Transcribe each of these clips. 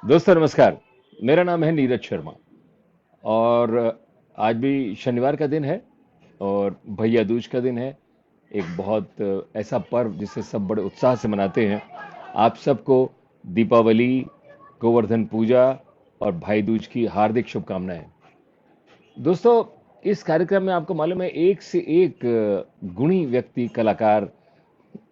दोस्तों नमस्कार। मेरा नाम है नीरज शर्मा और आज भी शनिवार का दिन है और भैया दूज का दिन है। एक बहुत ऐसा पर्व जिसे सब बड़े उत्साह से मनाते हैं। आप सबको दीपावली, गोवर्धन पूजा और भाई दूज की हार्दिक शुभकामनाएं। दोस्तों, इस कार्यक्रम में आपको मालूम है एक से एक गुणी व्यक्ति कलाकार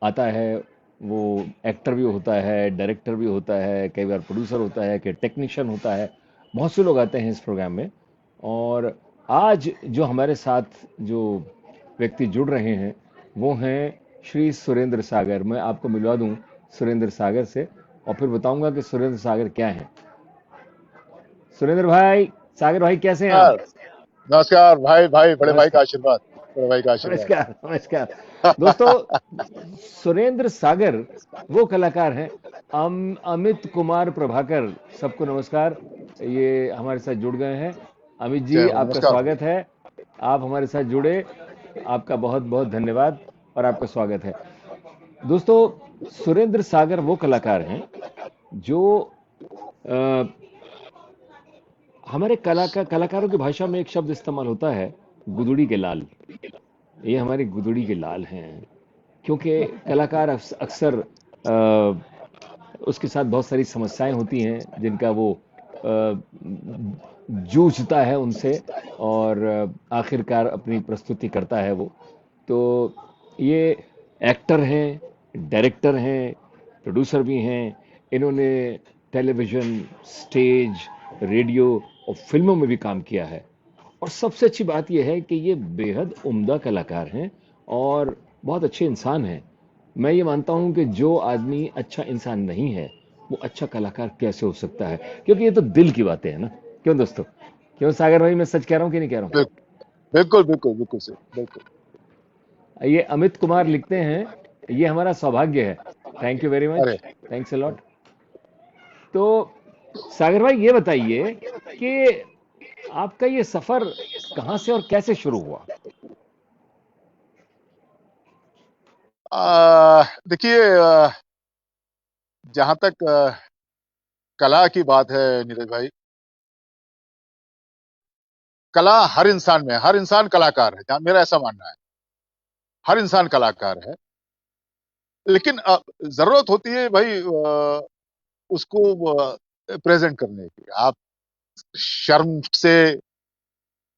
आता है। वो एक्टर भी होता है, डायरेक्टर भी होता है, कई बार प्रोड्यूसर होता है, कि टेक्नीशियन होता है। बहुत से लोग आते हैं इस प्रोग्राम में। और आज जो हमारे साथ जो व्यक्ति जुड़ रहे हैं वो हैं श्री सुरेंद्र सागर। मैं आपको मिलवा दूं सुरेंद्र सागर से और फिर बताऊंगा कि सुरेंद्र सागर क्या है। सुरेंद्र भाई, सागर भाई, कैसे हैं आप? नमस्कार। नमस्कार भाई, बड़े भाई का नमस्कार। आशीर्वाद। बड़े भाई का आशीर्वाद। नमस्कार। नमस्कार। दोस्तों, सुरेंद्र सागर वो कलाकार हैं। अमित कुमार प्रभाकर, सबको नमस्कार। ये हमारे साथ जुड़ गए हैं। अमित जय जी, हो, आपका नमस्कार भाई। स्वागत है। आप हमारे साथ जुड़े, आपका बहुत बहुत धन्यवाद और आपका स्वागत है। दोस्तों, सुरेंद्र सागर वो कलाकार हैं जो अ, हमारे कलाकारों की भाषा में एक शब्द इस्तेमाल होता है, गुदड़ी के लाल। ये हमारे गुदड़ी के लाल हैं, क्योंकि कलाकार अक्सर उसके साथ बहुत सारी समस्याएं होती हैं जिनका वो अ, जूझता है उनसे और आखिरकार अपनी प्रस्तुति करता है वो। तो ये एक्टर हैं, डायरेक्टर हैं, प्रोड्यूसर भी हैं। इन्होंने टेलीविज़न, स्टेज, रेडियो और फिल्मों में भी काम किया है। और सबसे अच्छी बात यह है कि ये बेहद उम्दा कलाकार हैं और बहुत अच्छे इंसान हैं। मैं ये मानता हूं कि जो आदमी अच्छा इंसान नहीं है वो अच्छा कलाकार कैसे हो सकता है, क्योंकि ये तो दिल की बातें हैं ना। क्यों दोस्तों? क्यों सागर भाई, मैं सच कह रहा हूं कि नहीं कह रहा बिल- बिल्कुल बिल्कुल बिल्कुल सही, बिल्कुल। हूं? ये अमित कुमार लिखते हैं, ये हमारा सौभाग्य है। थैंक यू वेरी अरे, मच। Thanks a lot. तो सागर भाई, ये बताइए कि आपका ये सफर कहाँ से और कैसे शुरू हुआ? देखिए, जहां तक कला की बात है नीरज भाई, कला हर इंसान में है, हर इंसान कलाकार है, मेरा ऐसा मानना है। हर इंसान कलाकार है, लेकिन जरूरत होती है भाई उसको प्रेजेंट करने की। आप शर्म से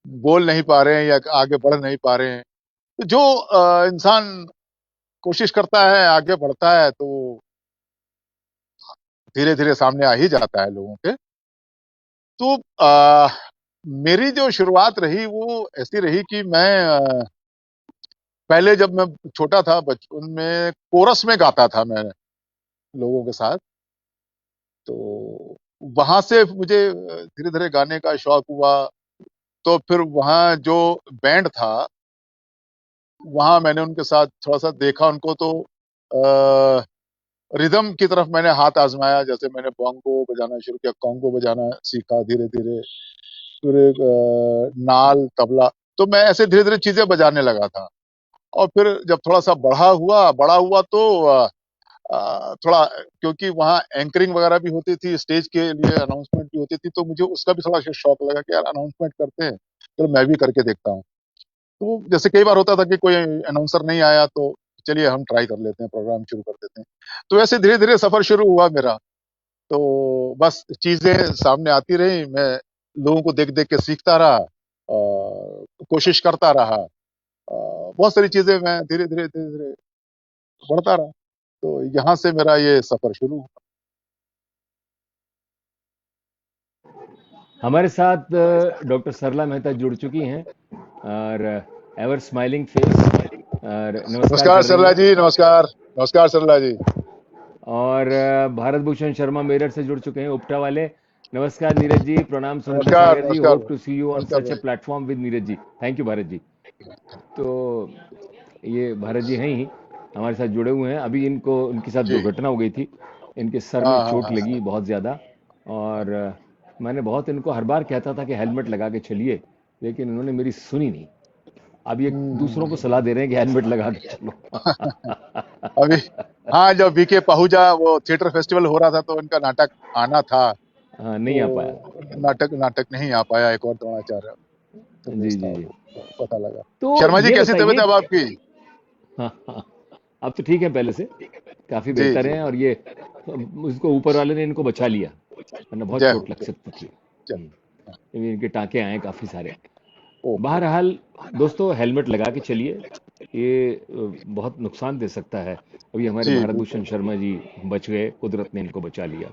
बोल नहीं पा रहे हैं या आगे बढ़ नहीं पा रहे हैं, तो जो इंसान कोशिश करता है, आगे बढ़ता है, तो धीरे धीरे सामने आ ही जाता है लोगों के। तो मेरी जो शुरुआत रही वो ऐसी रही कि मैं पहले जब मैं छोटा था, बचपन में कोरस में गाता था मैं लोगों के साथ। तो वहां से मुझे धीरे धीरे गाने का शौक हुआ। तो फिर वहाँ जो बैंड था, वहां मैंने उनके साथ थोड़ा सा देखा उनको। तो रिदम की तरफ मैंने हाथ आजमाया। जैसे मैंने बोंगो बजाना शुरू किया, कॉन्गो बजाना सीखा धीरे धीरे, फिर नाल, तबला। तो मैं ऐसे धीरे धीरे चीजें बजाने लगा था। और फिर जब थोड़ा सा बड़ा हुआ तो थोड़ा, क्योंकि वहाँ एंकरिंग वगैरह भी होती थी, स्टेज के लिए अनाउंसमेंट भी होती थी, तो मुझे उसका भी थोड़ा शौक लगा कि यार अनाउंसमेंट करते हैं, तो मैं भी करके देखता हूँ। तो जैसे कई बार होता था कि कोई अनाउंसर नहीं आया, तो चलिए हम ट्राई कर लेते हैं, प्रोग्राम शुरू कर देते हैं। तो ऐसे धीरे धीरे सफर शुरू हुआ मेरा। तो बस चीजें सामने आती रही, मैं लोगों को देख देख के सीखता रहा और कोशिश करता रहा। बहुत सारी चीजें मैं धीरे धीरे बढ़ता रहा। तो यहाँ से मेरा ये सफर शुरू हुआ। हमारे साथ डॉक्टर सरला मेहता जुड़ चुकी हैं और एवर स्माइलिंग फेस और नमस्कार नमस्कार कर रही सरला हैं। जी, नमस्कार। नमस्कार सरला जी। और भारत भूषण शर्मा मेरठ से जुड़ चुके हैं, उपटा वाले। नमस्कार नीरज जी, प्रणाम सुरेंद्र नमस्कार, सागर जी। नमस्कार, hope to see you on नमस्कार सच ए भाई। Platform with Neeraj ji. Thank you Bharat ji. तो ये भारत जी हैं ही, हमारे साथ जुड़े हुए हैं। अभी इनको, उनके साथ जी। दुर्घटना हो गई थी, इनके सर में हाँ हाँ चोट हाँ हाँ। लगी बहुत ज़्यादा। और मैंने बहुत इनको हर बार कहता था कि हेलमेट लगा के चलिए, लेकिन इन्होंने मेरी सुनी नहीं। अब ये दूसरों को सलाह दे रहे हैं कि हेलमेट लगा के चलो। अभी हाँ, जब बीके पहुंचा वो थिएटर फेस्टिवल हो रहा था तो उनका नाटक आना था, हाँ, नहीं आ पाया। तो नाटक नाटक नहीं आ पाया, एक और द्रोणाचार्य जी फिल्मेस था जी जी। वो, पता लगा। तो शर्मा जी ये कैसी तबीयत बताइए। है अब आपकी? हाँ हाँ, अब तो ठीक है, पहले से काफी जी बेहतर जी, है। और ये उसको ऊपर वाले ने इनको बचा लिया, वरना बहुत जय हो चोट लग जय सकती थी। जय। अभी इनके टांके आए काफी सारे। ओहो। बहरहाल दोस्तों, हेलमेट लगा के चलिए। ये बहुत नुकसान दे सकता है। अभी हमारे जी भारत बिल्कुल, भूषण शर्मा जी बच गए, कुदरत ने इनको बचा लिया।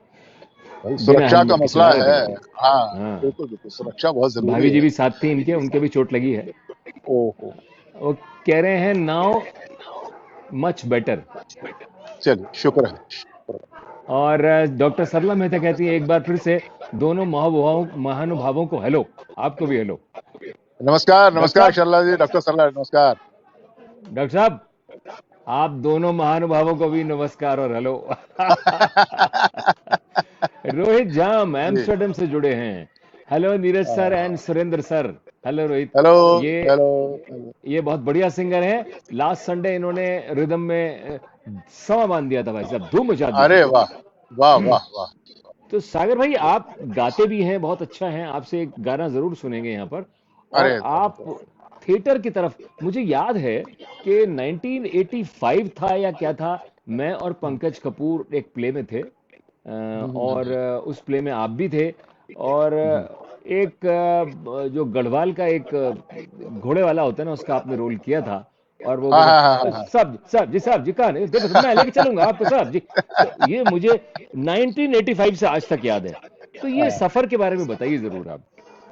भाई बिना सुरक्षा का हेलमेट के मसला चला रहे थे है। वो भी। हाँ, हाँ, बिल्कुल बिल्कुल, सुरक्षा बहुत जरूरी भाभी जी है। भी साथ थी इनके, उनके भी चोट लगी है। ओहो। वो कह रहे हैं नाउ मच बेटर। चलिए, शुक्र है, शुक्र है। और डॉक्टर सरला मेहता कहती है एक बार फिर से, दोनों महानुभावों को हेलो। आपको भी हेलो। नमस्कार डॉक्टर नमस्कार साहब, शर्ला जी, डॉक्टर सरला नमस्कार। डॉक्टर साहब, आप दोनों महानुभावों को भी नमस्कार और हेलो। रोहित जाम जी, एम्स्टर्डम से जुड़े हैं। Hello Neeraj sir and Surendra sir. Hello Rohit. Hello ये हेलो। ये बहुत बढ़िया सिंगर हैं। लास्ट संडे इन्होंने रिदम में समा बांध दिया था भाई साहब, धूम मचा दी थी। अरे वाह, वाह वाह वाह। तो सागर भाई, आप गाते भी हैं, बहुत अच्छा है। आपसे एक गाना जरूर सुनेंगे यहाँ पर। और अरे आप थिएटर की तरफ, मुझे याद है कि 1985 था या क्या था, मैं और पंकज कपूर एक प्ले में थे। और उस प्ले में आप भी थे। और एक जो गढ़वाल का एक घोड़े वाला होता है ना, उसका आपने रोल किया था। और वो हाँ बोले, हाँ हाँ हाँ साहब जी कहाँ नहीं देखो, तो मैं लेके चलूंगा आपको साहब जी। तो ये मुझे 1985 से आज तक याद है। तो ये हाँ। सफर के बारे में बताइए जरूर आप।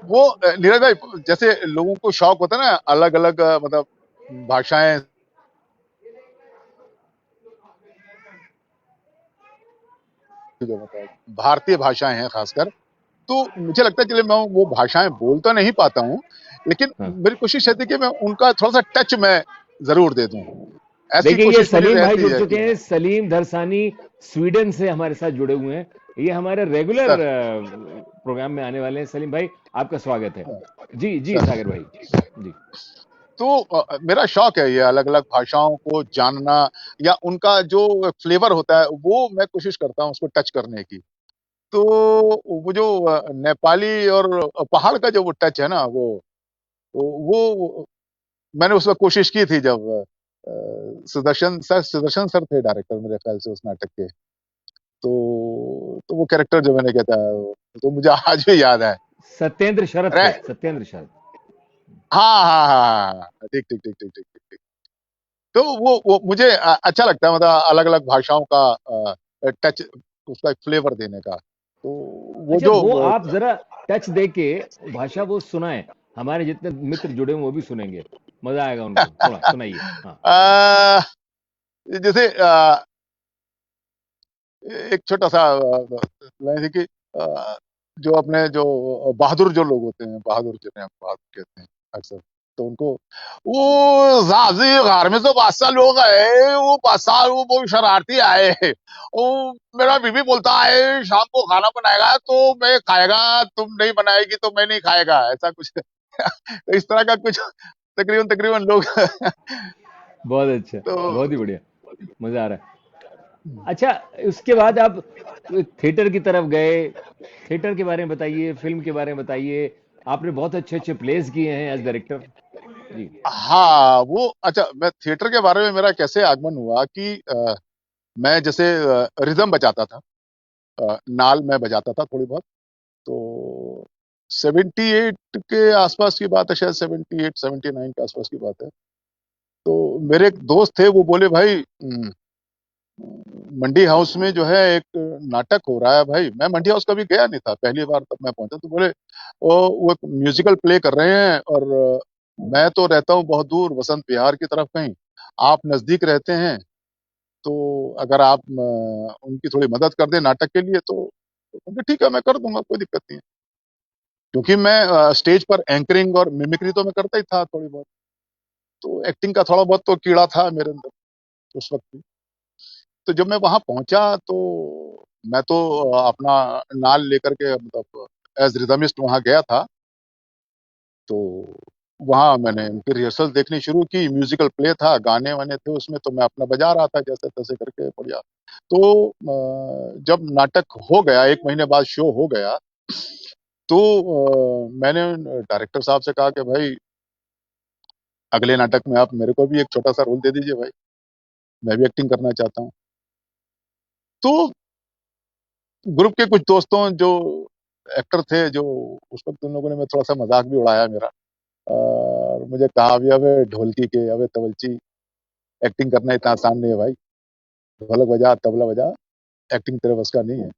वो नीरज भाई, जैसे लोगों को शौक होता है ना अलग अलग, मतलब भाषाएं, जो मतलब भारतीय भाषाएं हैं खासकर, तो मुझे लगता है चलिए मैं वो भाषाएं बोल तो नहीं पाता हूँ, लेकिन हाँ, मेरी कोशिश रहती है कि मैं उनका थोड़ा सा टच मैं जरूर दे दूं। ऐसी देखिए ये कोशिश मेरी सलीम भाई रहती जुड़ है चुके कि हैं, सलीम धरसानी, स्वीडन से हमारे साथ जुड़े हुए हैं। ये हमारे रेगुलर सर, प्रोग्राम में आने वाले हैं। सलीम भाई, आपका स्वागत है। जी जी सर, सागर भाई। जी। तो मेरा शौक है ये अलग अलग भाषाओं को जानना, या उनका जो फ्लेवर होता है वो मैं कोशिश करता हूँ उसको टच करने की। तो वो जो नेपाली और पहाड़ का जो वो टच है ना, वो मैंने उसमें कोशिश की थी जब सुदर्शन सर थे डायरेक्टर मेरे ख्याल से उस नाटक के। तो वो कैरेक्टर जो मैंने किया था, तो मुझे आज भी याद है। सत्येंद्र शरद अरे थे, सत्येंद्र शरद। हाँ हाँ हाँ हाँ, ठीक ठीक ठीक ठीक ठीक ठीक ठीक। तो वो मुझे अच्छा लगता है, मतलब अलग अलग भाषाओं का टच, उसका एक फ्लेवर देने का। तो वो अच्छा, जो वो आप जरा टच दे के भाषा वो सुनाएं। हमारे जितने मित्र जुड़े हैं वो भी सुनेंगे, मजा आएगा उनको। थोड़ा सुनाइए। हाँ। अ, जैसे एक छोटा सा लाइन थी कि जो अपने जो बहादुर जो लोग होते हैं, बहादुर जिन्हें हम बहादुर कहते हैं अक्सर, तो उनको वो जाजी घर में जो बादशाह लोग आए, वो बादशाह वो बहुत शरारती आए, वो मेरा बीवी बोलता है शाम को खाना बनाएगा तो मैं खाएगा, तुम नहीं बनाएगी तो मैं नहीं खाएगा, ऐसा कुछ। तो इस तरह का कुछ तकरीबन तकरीबन लोग। बहुत अच्छा, तो बहुत ही बढ़िया, मजा आ रहा है। अच्छा, उसके बाद आप थिएटर की तरफ गए। थिएटर के बारे में बताइए, फिल्म के बारे में बताइए। आपने बहुत अच्छे अच्छे प्लेस किए हैं एज डायरेक्टर। जी। हाँ, वो अच्छा, मैं थिएटर के बारे में मेरा कैसे आगमन हुआ कि मैं जैसे रिदम बजाता था, नाल मैं बजाता था थोड़ी बहुत। तो 78 के आसपास की बात है, शायद 78 79 के आसपास की बात है। तो मेरे एक दोस्त थे, वो बोले भाई मंडी हाउस में जो है एक नाटक हो रहा है भाई। मैं मंडी हाउस कभी गया नहीं था, पहली बार तब मैं पहुंचा, तो बोले वो एक म्यूजिकल प्ले कर रहे हैं, और मैं तो रहता हूँ बहुत दूर वसंत विहार की तरफ कहीं, आप नजदीक रहते हैं, तो अगर आप उनकी थोड़ी मदद कर दें नाटक के लिए तो उनके ठीक है, मैं कर दूंगा, कोई दिक्कत नहीं है। क्योंकि मैं स्टेज पर एंकरिंग और मिमिक्री तो मैं करता ही था थोड़ी बहुत, तो एक्टिंग का थोड़ा बहुत तो कीड़ा था मेरे अंदर उस वक्त भी। तो जब मैं वहां पहुंचा तो मैं तो अपना नाल लेकर के, मतलब एज रिदमिस्ट वहां गया था। तो वहाँ मैंने उनकी रिहर्सल देखनी शुरू की, म्यूजिकल प्ले था, गाने-वाने थे उसमें, तो मैं अपना बजा रहा था जैसे-तैसे करके बढ़िया। तो जब नाटक हो गया, 1 महीने बाद शो हो गया, तो मैंने डायरेक्टर साहब से कहा कि भाई अगले नाटक में आप मेरे को भी एक छोटा-सा रोल दे दीजिए भाई, मैं भी एक्टिंग करना चाहता हूँ। तो ग्रुप के कुछ दोस्तों जो एक्टर थे, जो उस वक़्त उन लोगों ने मैं थोड़ा-सा मज़ाक भी उड़ाया मेरा, और मुझे कहा भी, "अबे ढोलकी के, अबे तवलची, एक्टिंग करना इतना आसान नहीं है भाई। ढोलक बजा, तबला बजा, एक्टिंग तेरे बस का नहीं है।"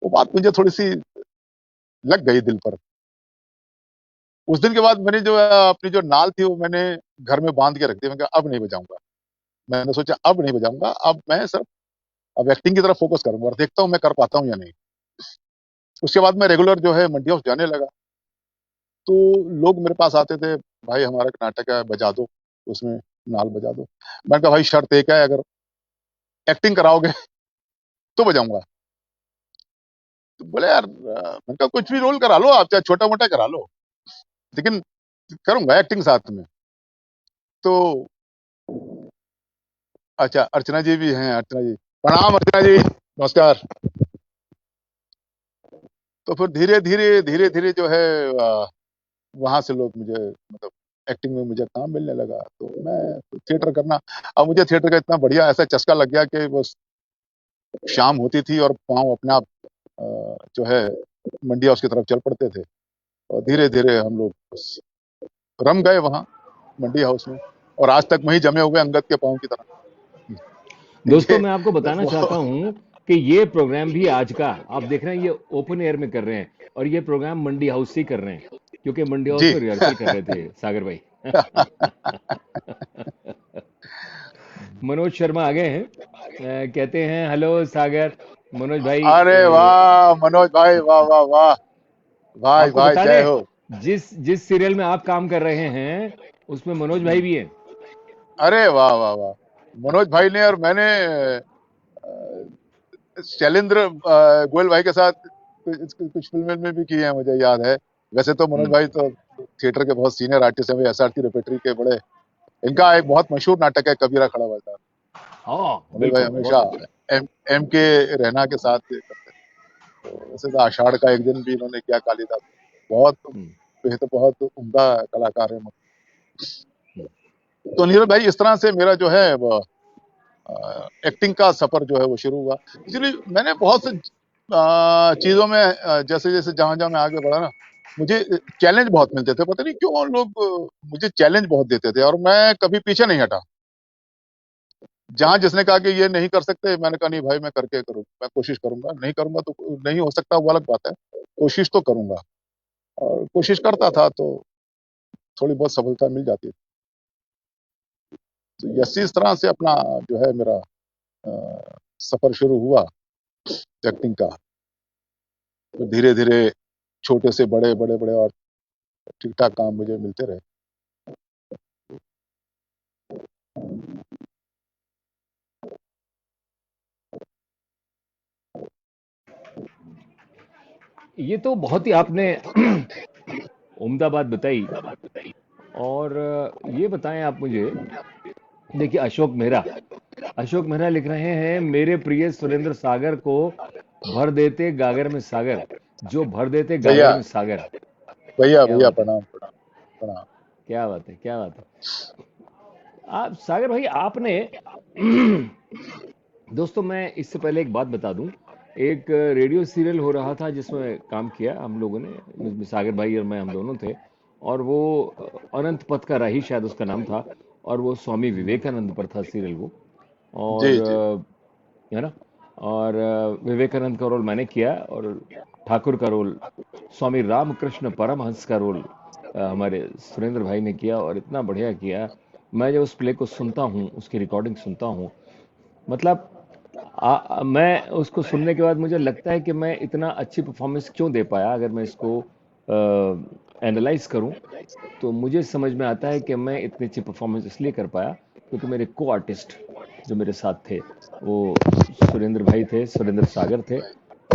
वो बात मुझे थोड़ी-सी लग गई दिल पर। उस दिन के बाद मैंने जो अपनी जो नाल थी वो मैंने घर में बाँध के रख दी। मैंने कहा अब नहीं बजाऊँगा। मैंने सोचा अब नहीं बजाऊँगा, अब मैं सिर्फ़ अब एक्टिंग की तरफ फ़ोकस करूँगा और देखता हूँ मैं कर पाता हूँ या नहीं। उसके बाद मैं रेगुलर जो है मंडी हाउस जाने लगा। तो लोग मेरे पास आते थे, "भाई हमारा एक नाटक है, बजा दो, उसमें नाल बजा दो।" मैंने कहा, "भाई शर्त एक है, अगर एक्टिंग कराओगे तो बजाऊँगा।" तो बोले, "यार" मैंने कहा, "कुछ भी रोल करा लो आप, चाहे छोटा-मोटा करा लो, लेकिन करूँगा एक्टिंग साथ में।" तो अच्छा, अर्चना जी भी हैं, अर्चना जी। प्रणाम अर्चना जी, नमस्कार। तो फिर धीरे-धीरे, धीरे-धीरे जो है वहाँ से लोग मुझे मतलब एक्टिंग में मुझे काम मिलने लगा, तो मैं थिएटर करना, अब मुझे थिएटर का इतना बढ़िया ऐसा चस्का लग गया कि बस शाम होती थी और पाँव अपने आप जो है मंडी हाउस की तरफ चल पड़ते थे और धीरे-धीरे हम लोग बस रम गए वहाँ मंडी हाउस में और आज तक वहीं जमे हुए अंगद के पाँव की तरह। दोस्तों ये मैं आपको बताना चाहता वो हूं कि ये प्रोग्राम भी आज का आप देख रहे हैं, ये ओपन एयर में कर रहे हैं और ये प्रोग्राम मंडी हाउस से ही कर रहे हैं क्योंकि मंडी हाउस जी। में रिहर्सल कर रहे थे सागर भाई। मनोज शर्मा आ गए हैं। कहते हैं हेलो सागर। मनोज भाई अरे वाह! मनोज भाई, वाह, वाह, वाह! भाई, आपको भाई बता जय दें, हो। जिस जिस सीरियल में आप काम कर रहे हैं उसमें मनोज भाई हुँ। भी हैं। अरे वाह, वाह, वाह! मनोज भाई ने और मैंने शैलेंद्र गोयल भाई के साथ कुछ फ़िल्में में भी किए हैं मुझे याद है। वैसे तो मनोज हम्म। भाई तो थिएटर के बहुत सीनियर आर्टिस्ट हैं, वो एसआरटी रेpertory के बड़े, इनका एक बहुत मशहूर नाटक है कबीरा खड़ा हुआ। हाँ मनोज भाई बिल्कुल, हमेशा बहुत अच्छा। एम एम के रैना के साथ ये करते थे। तो वैसे तो आषाढ़ का एक दिन भी इन्होंने किया कालिदास। बहुत हम्म, बेहतर, बहुत उम्दा कलाकार हैं। हम्म। तो नीरज भाई इस तरह से मेरा जो है वो एक्टिंग का सफर जो है वो शुरू हुआ। इसलिए मैंने बहुत से चीज़ों में जैसे-जैसे जहाँ-जहाँ मैं आगे बढ़ा ना, मुझे चैलेंज बहुत मिलते थे। पता नहीं क्यों लोग मुझे चैलेंज बहुत देते थे और मैं कभी पीछे नहीं हटा। जहाँ जिसने कहा कि ये नहीं कर सकते, मैंने कहा नहीं भाई मैं करके करूँ, मैं कोशिश करूँगा, नहीं करूँगा तो नहीं हो सकता वो अलग बात है, कोशिश तो करूँगा और कोशिश करता था तो थोड़ी बहुत सफलता मिल जाती थी। तो इस तरह से अपना जो है मेरा सफर शुरू हुआ एक्टिंग का। तो धीरे-धीरे छोटे से बड़े, बड़े-बड़े और ठीक-ठाक काम मुझे मिलते रहे। ये तो बहुत ही आपने उम्दा बात बताई। और ये बताएं आप मुझे, देखिए अशोक मेहरा लिख रहे हैं, मेरे प्रिय सुरेंद्र सागर को भर देते गागर में सागर, जो भर देते भैया, गागर में सागर। भैया, क्या भैया बात है, प्रणाम, प्रणाम, प्रणाम। क्या बात है, क्या बात है। आप सागर भाई आपने दोस्तों मैं इससे पहले एक बात बता दूं, एक रेडियो सीरियल हो रहा था जिसमें काम किया हम लोगों ने, जिसमें सागर भाई और मैं हम दोनों थे। और वो अनंत पथ का राही शायद उसका नाम था। और वो स्वामी विवेकानंद पर था सीरियल वो। और जी, जी। है ना। और विवेकानंद का रोल मैंने किया और ठाकुर का रोल, स्वामी रामकृष्ण परमहंस का रोल हमारे सुरेंद्र भाई ने किया और इतना बढ़िया किया। मैं जब उस प्ले को सुनता हूँ, उसकी रिकॉर्डिंग सुनता हूँ, मतलब मैं उसको सुनने के बाद मुझे लगता है कि मैं इतना अच्छी परफॉर्मेंस क्यों दे पाया। अगर मैं इसको एनालाइज करूं तो मुझे समझ में आता है कि मैं इतनी अच्छी परफॉर्मेंस इसलिए कर पाया क्योंकि मेरे को आर्टिस्ट जो मेरे साथ थे वो सुरेंद्र भाई थे, सुरेंद्र सागर थे।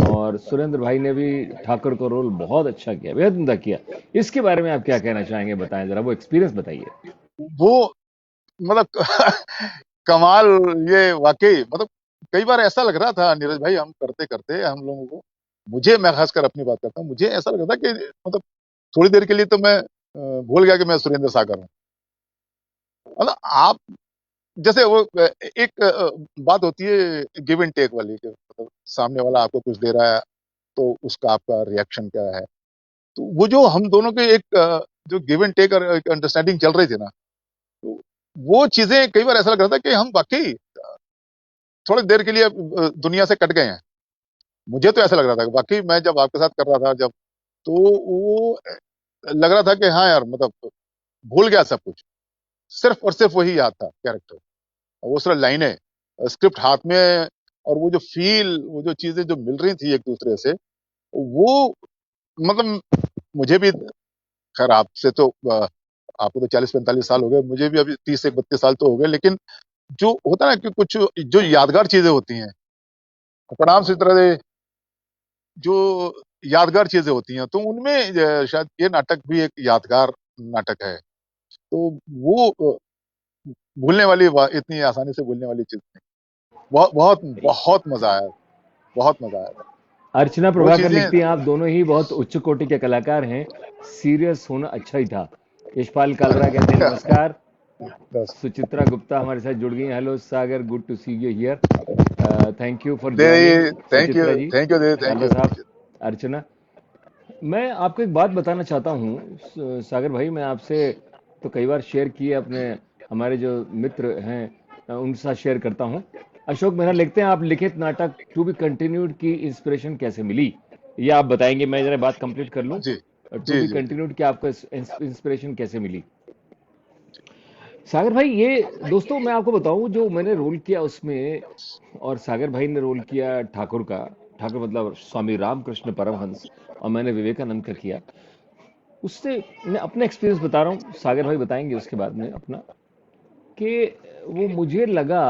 और सुरेंद्र भाई ने भी ठाकुर का रोल बहुत अच्छा किया, बेहद उम्दा किया। इसके बारे में आप क्या कहना चाहेंगे, बताएं जरा, वो एक्सपीरियंस बताइए। वो मतलब कमाल, ये वाकई मतलब कई बार ऐसा लग रहा था नीरज भाई, हम करते करते हम लोगों को, मुझे, मैं खासकर अपनी बात करता हूँ, मुझे ऐसा लग रहा था कि मतलब थोड़ी देर के लिए तो मैं भूल गया कि मैं सुरेंद्र सागर हूँ। मतलब आप जैसे वो एक बात होती है गिव एंड टेक वाली, कि मतलब सामने वाला आपको कुछ दे रहा है तो उसका आपका रिएक्शन क्या है। तो वो जो हम दोनों के एक जो गिव एंड टेक और अंडरस्टैंडिंग चल रही थी ना, तो वो चीजें कई बार ऐसा लग रहा था कि हम वाकई थोड़ी देर के लिए दुनिया से कट गए हैं। मुझे तो ऐसा लग रहा था कि वाकई मैं जब आपके साथ कर रहा था, जब, तो वो लग रहा था कि हाँ यार, मतलब भूल गया सब कुछ, सिर्फ और सिर्फ वही याद था कैरेक्टर, और वो सिर्फ लाइनें, स्क्रिप्ट हाथ में, और वो जो फील, वो जो चीजें जो मिल रही थी एक दूसरे से, वो मतलब मुझे भी, खैर आपसे तो आपको तो 40-45 साल हो गए, मुझे भी अभी 30 से 32 साल तो हो गए, लेकिन जो होता है ना कि कुछ जो यादगार चीजें होती हैं, प्रणाम से तरह से जो यादगार चीजें होती हैं, तो उनमें शायद ये नाटक भी एक यादगार नाटक है। तो वो भूलने वाली इतनी आसानी से भूलने वाली चीज नहीं। बहुत बहुत बहुत मजा आया, बहुत मजा आया था। अर्चना वो प्रभाकर चीजें लिखती हैं, आप दोनों ही बहुत उच्च कोटि के कलाकार हैं, सीरियस होना अच्छा ही था। यशपाल कालरा कहते हैं नमस्कार। बस सुचित्रा गुप्ता हमारे साथ जुड़ गई हैं, hello Sagar, good to see you here, thank you for the, joining. Thank you, Suchitra ji, thank you the, thank Kalra you. साहब, अर्चना। मैं आपको एक बात बताना चाहता हूँ, सागर भाई, मैं आपसे तो कई बार शेयर किए, अपने हमारे जो मित्र हैं उनके साथ शेयर करता हूँ। अशोक मेहरा लिखते हैं, आप लिखित नाटक टू बी कंटिन्यूड की इंस्पिरेशन कैसे मिली? ये आप बताएंगे, मैं जरा बात कंप्लीट कर लूँ। जी टू जी बी जी जी। कंटिन्यूड की आपको इंस्पिरेशन कैसे मिली? सागर भाई, ये दोस्तों मैं आपको बताऊं, जो मैंने रोल किया उसमें, और सागर भाई ने रोल किया ठाकुर का, ठाकुर मतलब स्वामी रामकृष्ण परमहंस, और मैंने विवेकानंद का किया। उससे मैं अपना एक्सपीरियंस बता रहा हूँ, सागर भाई बताएंगे उसके बाद में अपना, कि वो मुझे लगा,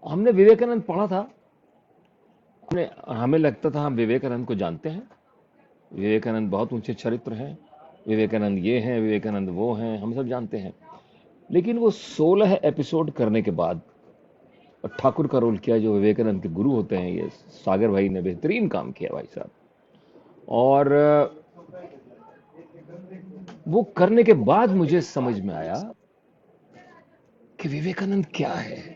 हमने विवेकानंद पढ़ा था, हमने, हमें लगता था हम विवेकानंद को जानते हैं, विवेकानंद बहुत ऊंचे चरित्र हैं, विवेकानंद ये हैं, विवेकानंद वो हैं, हम सब जानते हैं। लेकिन वो 16 एपिसोड करने के बाद, और ठाकुर का रोल किया जो विवेकानंद के गुरु होते हैं, ये सागर भाई ने बेहतरीन काम किया भाई साहब। और वो करने के बाद मुझे समझ में आया कि विवेकानंद क्या है।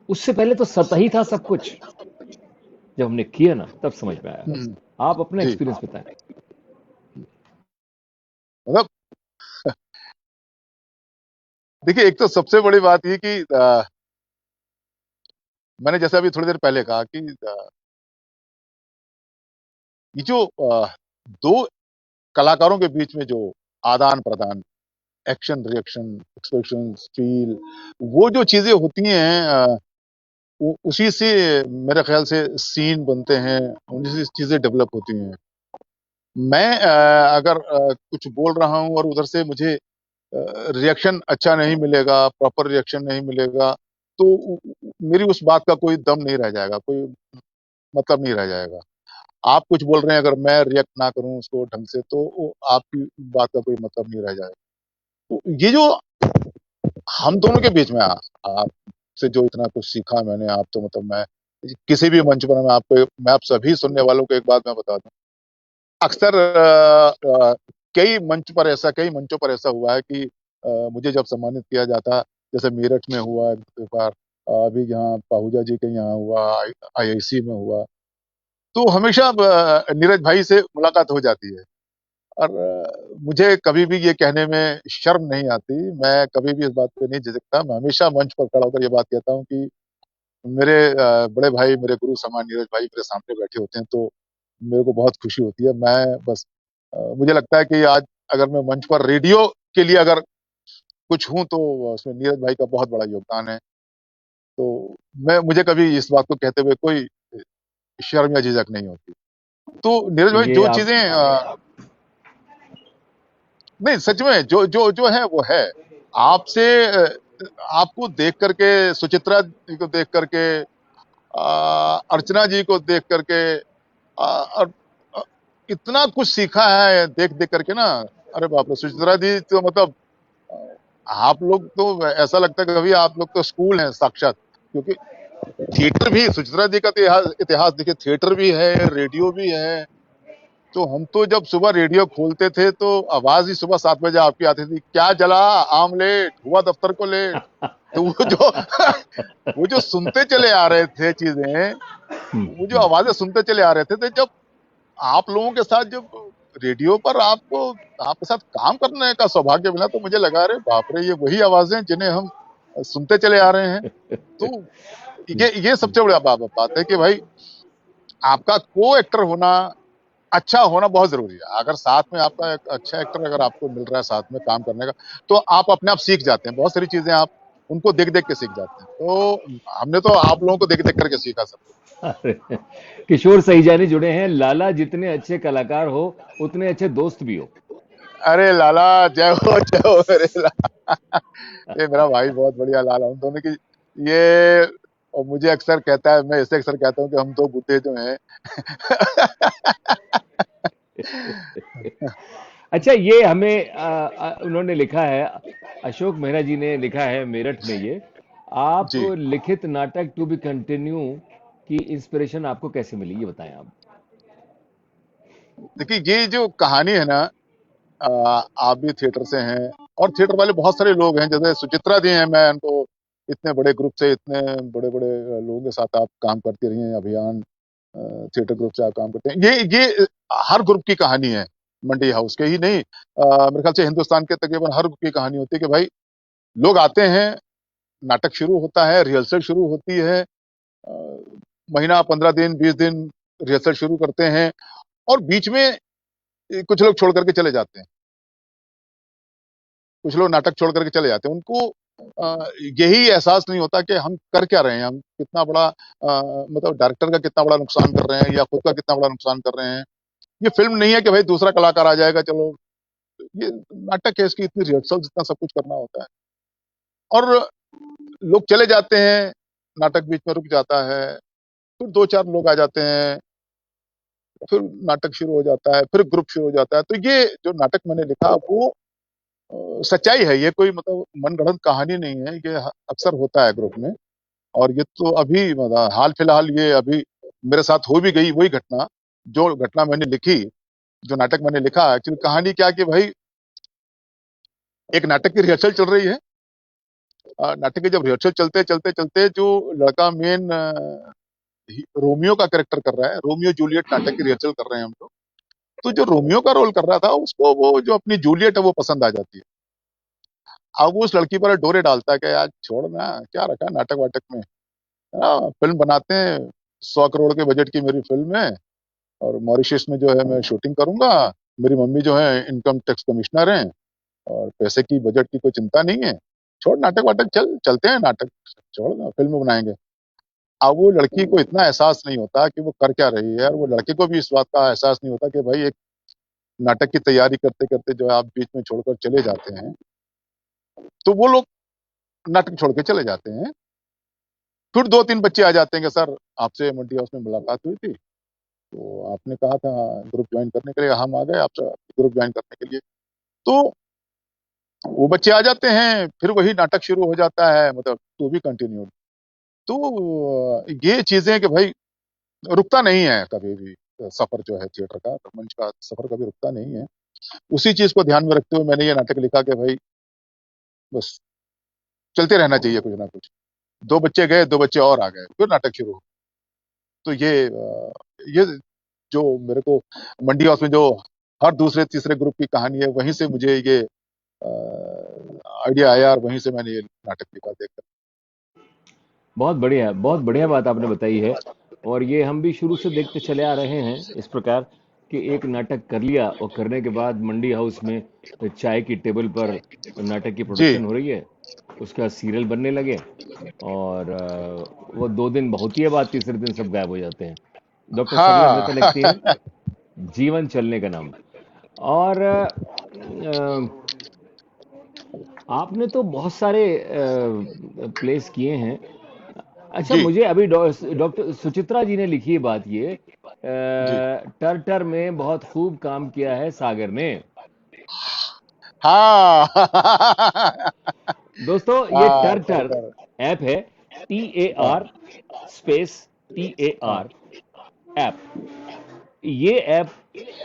उससे पहले तो सतही था सब कुछ, जब हमने किया ना तब समझ में आया। हम्म, आप अपना जी। एक्सपीरियंस बताएं। मतलब देखिए, एक तो सबसे बड़ी बात ये कि मैंने जैसे अभी थोड़ी देर पहले कहा कि ये जो दो कलाकारों के बीच में जो आदान प्रदान, एक्शन रिएक्शन, एक्सप्रेशन, फील, वो जो चीजें होती हैं, उसी से मेरे ख्याल से सीन बनते हैं, उन्हीं से चीजें डेवलप होती हैं। मैं अगर कुछ बोल रहा हूँ और उधर से मुझे रिएक्शन अच्छा नहीं मिलेगा, प्रॉपर रिएक्शन नहीं मिलेगा, तो मेरी उस बात का कोई दम नहीं रह जाएगा, कोई मतलब नहीं रह जाएगा। आप कुछ बोल रहे हैं, अगर मैं रिएक्ट ना करूं उसको ढंग से, तो आपकी बात का कोई मतलब नहीं रह जाएगा। तो ये जो हम दोनों के बीच में आपसे जो इतना कुछ सीखा मैंने, आप तो मतलब मैं किसी भी मंच पर, मैं आप सभी सुनने वालों को एक बात मैं बता दूं, अक्सर कई मंचों पर ऐसा हुआ है कि मुझे जब सम्मानित किया जाता, जैसे मेरठ में हुआ एक बार, अभी यहाँ पाहुजा जी के यहाँ हुआ, आईआईसी में हुआ, तो हमेशा नीरज भाई से मुलाकात हो जाती है। और मुझे कभी भी ये कहने में शर्म नहीं आती, मैं कभी भी इस बात पे नहीं झिझकता, मैं हमेशा मंच पर खड़ा होकर ये बात कहता हूँ कि मेरे बड़े भाई, मेरे गुरु समान नीरज भाई मेरे सामने बैठे होते हैं, तो मेरे को बहुत खुशी होती है। मैं बस मुझे लगता है कि आज अगर मैं मंच पर रेडियो के लिए अगर कुछ हूं, तो उसमें नीरज भाई का बहुत बड़ा योगदान है। तो मुझे कभी इस बात को कहते हुए कोई शर्म या झिझक नहीं होती। तो नीरज भाई ये जो आप, चीजें नहीं, सच में जो जो जो है वो है। आपसे आपको देख करके, सुचित्रा जी को देख करके, अर्चना जी को देख करके और अ, इतना कुछ सीखा है देख देख करके ना। अरे बाप रे, सुचित्रा जी तो मतलब आप लोग तो ऐसा लगता है कि कभी आप लोग तो स्कूल हैं साक्षात, क्योंकि थिएटर भी सुचित्रा जी का तो इतिहास इतिहास देखिए, थिएटर भी है, रेडियो भी है। तो हम तो जब सुबह रेडियो खोलते थे तो आवाज ही सुबह 7 बजे आपकी आती थी, क्या जला, आमलेट हुआ दफ्तर को लेट। तो वो जो वो जो सुनते चले आ रहे थे चीजें, वो जो आवाजें सुनते चले आ रहे थे, तो जब आप लोगों के साथ जब रेडियो पर आपको आपके साथ काम करने का सौभाग्य मिला, तो मुझे लगा अरे बाप रे, ये वही आवाजें जिन्हें हम सुनते चले आ रहे हैं। तो ये सबसे बड़ी बात है कि भाई आपका को एक्टर होना, अच्छा होना बहुत जरूरी है। अगर साथ में आपका एक अच्छा एक्टर अगर आपको मिल रहा है साथ में काम करने का, तो आप अपने आप सीख जाते हैं बहुत सारी चीजें, आप उनको देख देख के सीख जाते हैं। तो हमने तो आप लोगों को देख देख करके सीखा सब कुछ। अरे, किशोर सहीजानी जुड़े हैं। लाला जितने अच्छे कलाकार हो उतने अच्छे दोस्त भी हो। अरे लाला, जय हो मेरे लाला। ये मेरा भाई बहुत बढ़िया लाला, हम दोनों की ये, और मुझे अक्सर कहता है, मैं इसे अक्सर कहता हूँ कि हम दो बुड्ढे जो हैं। अच्छा, ये हमें उन्होंने लिखा है, अशोक मेहरा जी ने लिखा है मेरठ में ये, आप जी, लिखित नाटक टू बी कंटिन्यू की इंस्पिरेशन आपको कैसे मिली, ये बताएं आप। देखिए ये जो कहानी है ना, आप भी थिएटर से हैं और थिएटर वाले बहुत सारे लोग हैं, जैसे सुचित्रा जी हैं, मैं उनको इतने बड़े ग्रुप से, इतने बड़े बड़े लोगों के साथ आप काम करती रही हैं, अभियान थिएटर ग्रुप से आप काम करते हैं। ये हर ग्रुप की कहानी है, मंडी हाउस के ही नहीं, मेरे ख्याल से हिंदुस्तान के तकरीबन हर ग्रुप की कहानी होती है कि भाई लोग आते हैं, नाटक शुरू होता है, रिहर्सल शुरू होती है, महीना 15 दिन 20 दिन रिहर्सल शुरू करते हैं, और बीच में कुछ लोग छोड़ करके चले जाते हैं, कुछ लोग नाटक छोड़ करके चले जाते हैं। उनको यही एहसास नहीं होता कि हम कर क्या रहे हैं, हम कितना बड़ा मतलब डायरेक्टर का कितना बड़ा नुकसान कर रहे हैं या खुद का कितना बड़ा नुकसान कर रहे हैं। ये फिल्म नहीं है कि भाई दूसरा कलाकार आ जाएगा चलो, ये नाटक है, इसकी इतनी रिहर्सल, इतना सब कुछ करना होता है। और लोग चले जाते हैं, नाटक बीच में रुक जाता है, फिर दो चार लोग आ जाते हैं, फिर नाटक शुरू हो जाता है, फिर ग्रुप शुरू हो जाता है। तो ये जो नाटक मैंने लिखा वो सच्चाई है, ये कोई मतलब मनगढ़ंत कहानी नहीं है, ये अक्सर होता है ग्रुप में। और ये तो अभी मतलब हाल फिलहाल ये अभी मेरे साथ हो भी गई वही घटना, जो घटना मैंने लिखी, जो नाटक मैंने लिखा। एक्चुअली कहानी क्या कि भाई एक नाटक की रिहर्सल चल रही है, नाटक की जब रिहर्सल चलते चलते चलते जो लड़का मेन रोमियो का कैरेक्टर कर रहा है, रोमियो जूलियट नाटक की रिहर्सल कर रहे हैं हम लोग। तो जो रोमियो का रोल कर रहा था, उसको वो जो अपनी जूलियट है वो पसंद आ जाती है। अब वो उस लड़की पर डोरे डालता है कि यार छोड़ ना, क्या रखा है नाटक वाटक में, फिल्म बनाते हैं, 100 करोड़ के बजट की मेरी फिल्म है, और मॉरिशस में जो है मैं शूटिंग करूंगा। मेरी मम्मी जो है इनकम टैक्स कमिश्नर हैं, और पैसे की बजट की कोई चिंता नहीं है, छोड़ नाटक वाटक, चलते हैं नाटक, छोड़ ना फिल्म बनाएंगे। अब वो लड़की को इतना एहसास नहीं होता कि वो कर क्या रही है, और वो लड़के को भी इस बात का एहसास नहीं होता कि भाई एक नाटक की तैयारी करते करते जो है आप बीच में छोड़कर चले जाते हैं। तो वो लोग नाटक छोड़ के चले जाते हैं। फिर दो तीन बच्चे आ जाते हैं कि सर आपसे मंडी हाउस में मुलाकात हुई थी, तो आपने कहा था ग्रुप ज्वाइन करने के लिए, हम आ गए आपसे ग्रुप ज्वाइन करने के लिए। तो वो बच्चे आ जाते हैं, फिर वही नाटक शुरू हो जाता है, मतलब टू बी कंटिन्यूड। तो ये चीजें कि भाई रुकता नहीं है कभी भी, सफर जो है थिएटर का, मंच का सफर कभी रुकता नहीं है। उसी चीज को ध्यान में रखते हुए मैंने ये नाटक लिखा कि भाई बस चलते रहना चाहिए कुछ ना कुछ। दो बच्चे गए, दो बच्चे और आ गए, फिर नाटक शुरू हो। तो ये जो मेरे को मंडी हाउस में जो हर दूसरे तीसरे ग्रुप की कहानी है, वहीं से मुझे ये आइडिया आया, और वहीं से मैंने ये नाटक लिखा देखकर। बहुत बढ़िया, बहुत बढ़िया बात आपने बताई है। और ये हम भी शुरू से देखते चले आ रहे हैं इस प्रकार कि एक नाटक कर लिया और करने के बाद मंडी हाउस में चाय की टेबल पर नाटक की जी। प्रोडक्शन हो रही है, उसका सीरियल बनने लगे, और वो 2 दिन बहुत ही है बात, तीसरे दिन सब गायब हो जाते हैं। डॉक्टर सरला हाँ। मेहता लिखती हैं, जीवन चलने का नाम। और आपने तो बहुत सारे प्लेस किए हैं। अच्छा, जी, मुझे अभी डॉक्टर सुचित्रा जी ने लिखी है बात ये, जी। टर टर में बहुत खूब काम किया है सागर ने। हाँ। दोस्तों, ये हाँ, टर टर कर। ऐप है, हाँ, TAR स्पेस TAR हाँ। ऐप। ये ऐप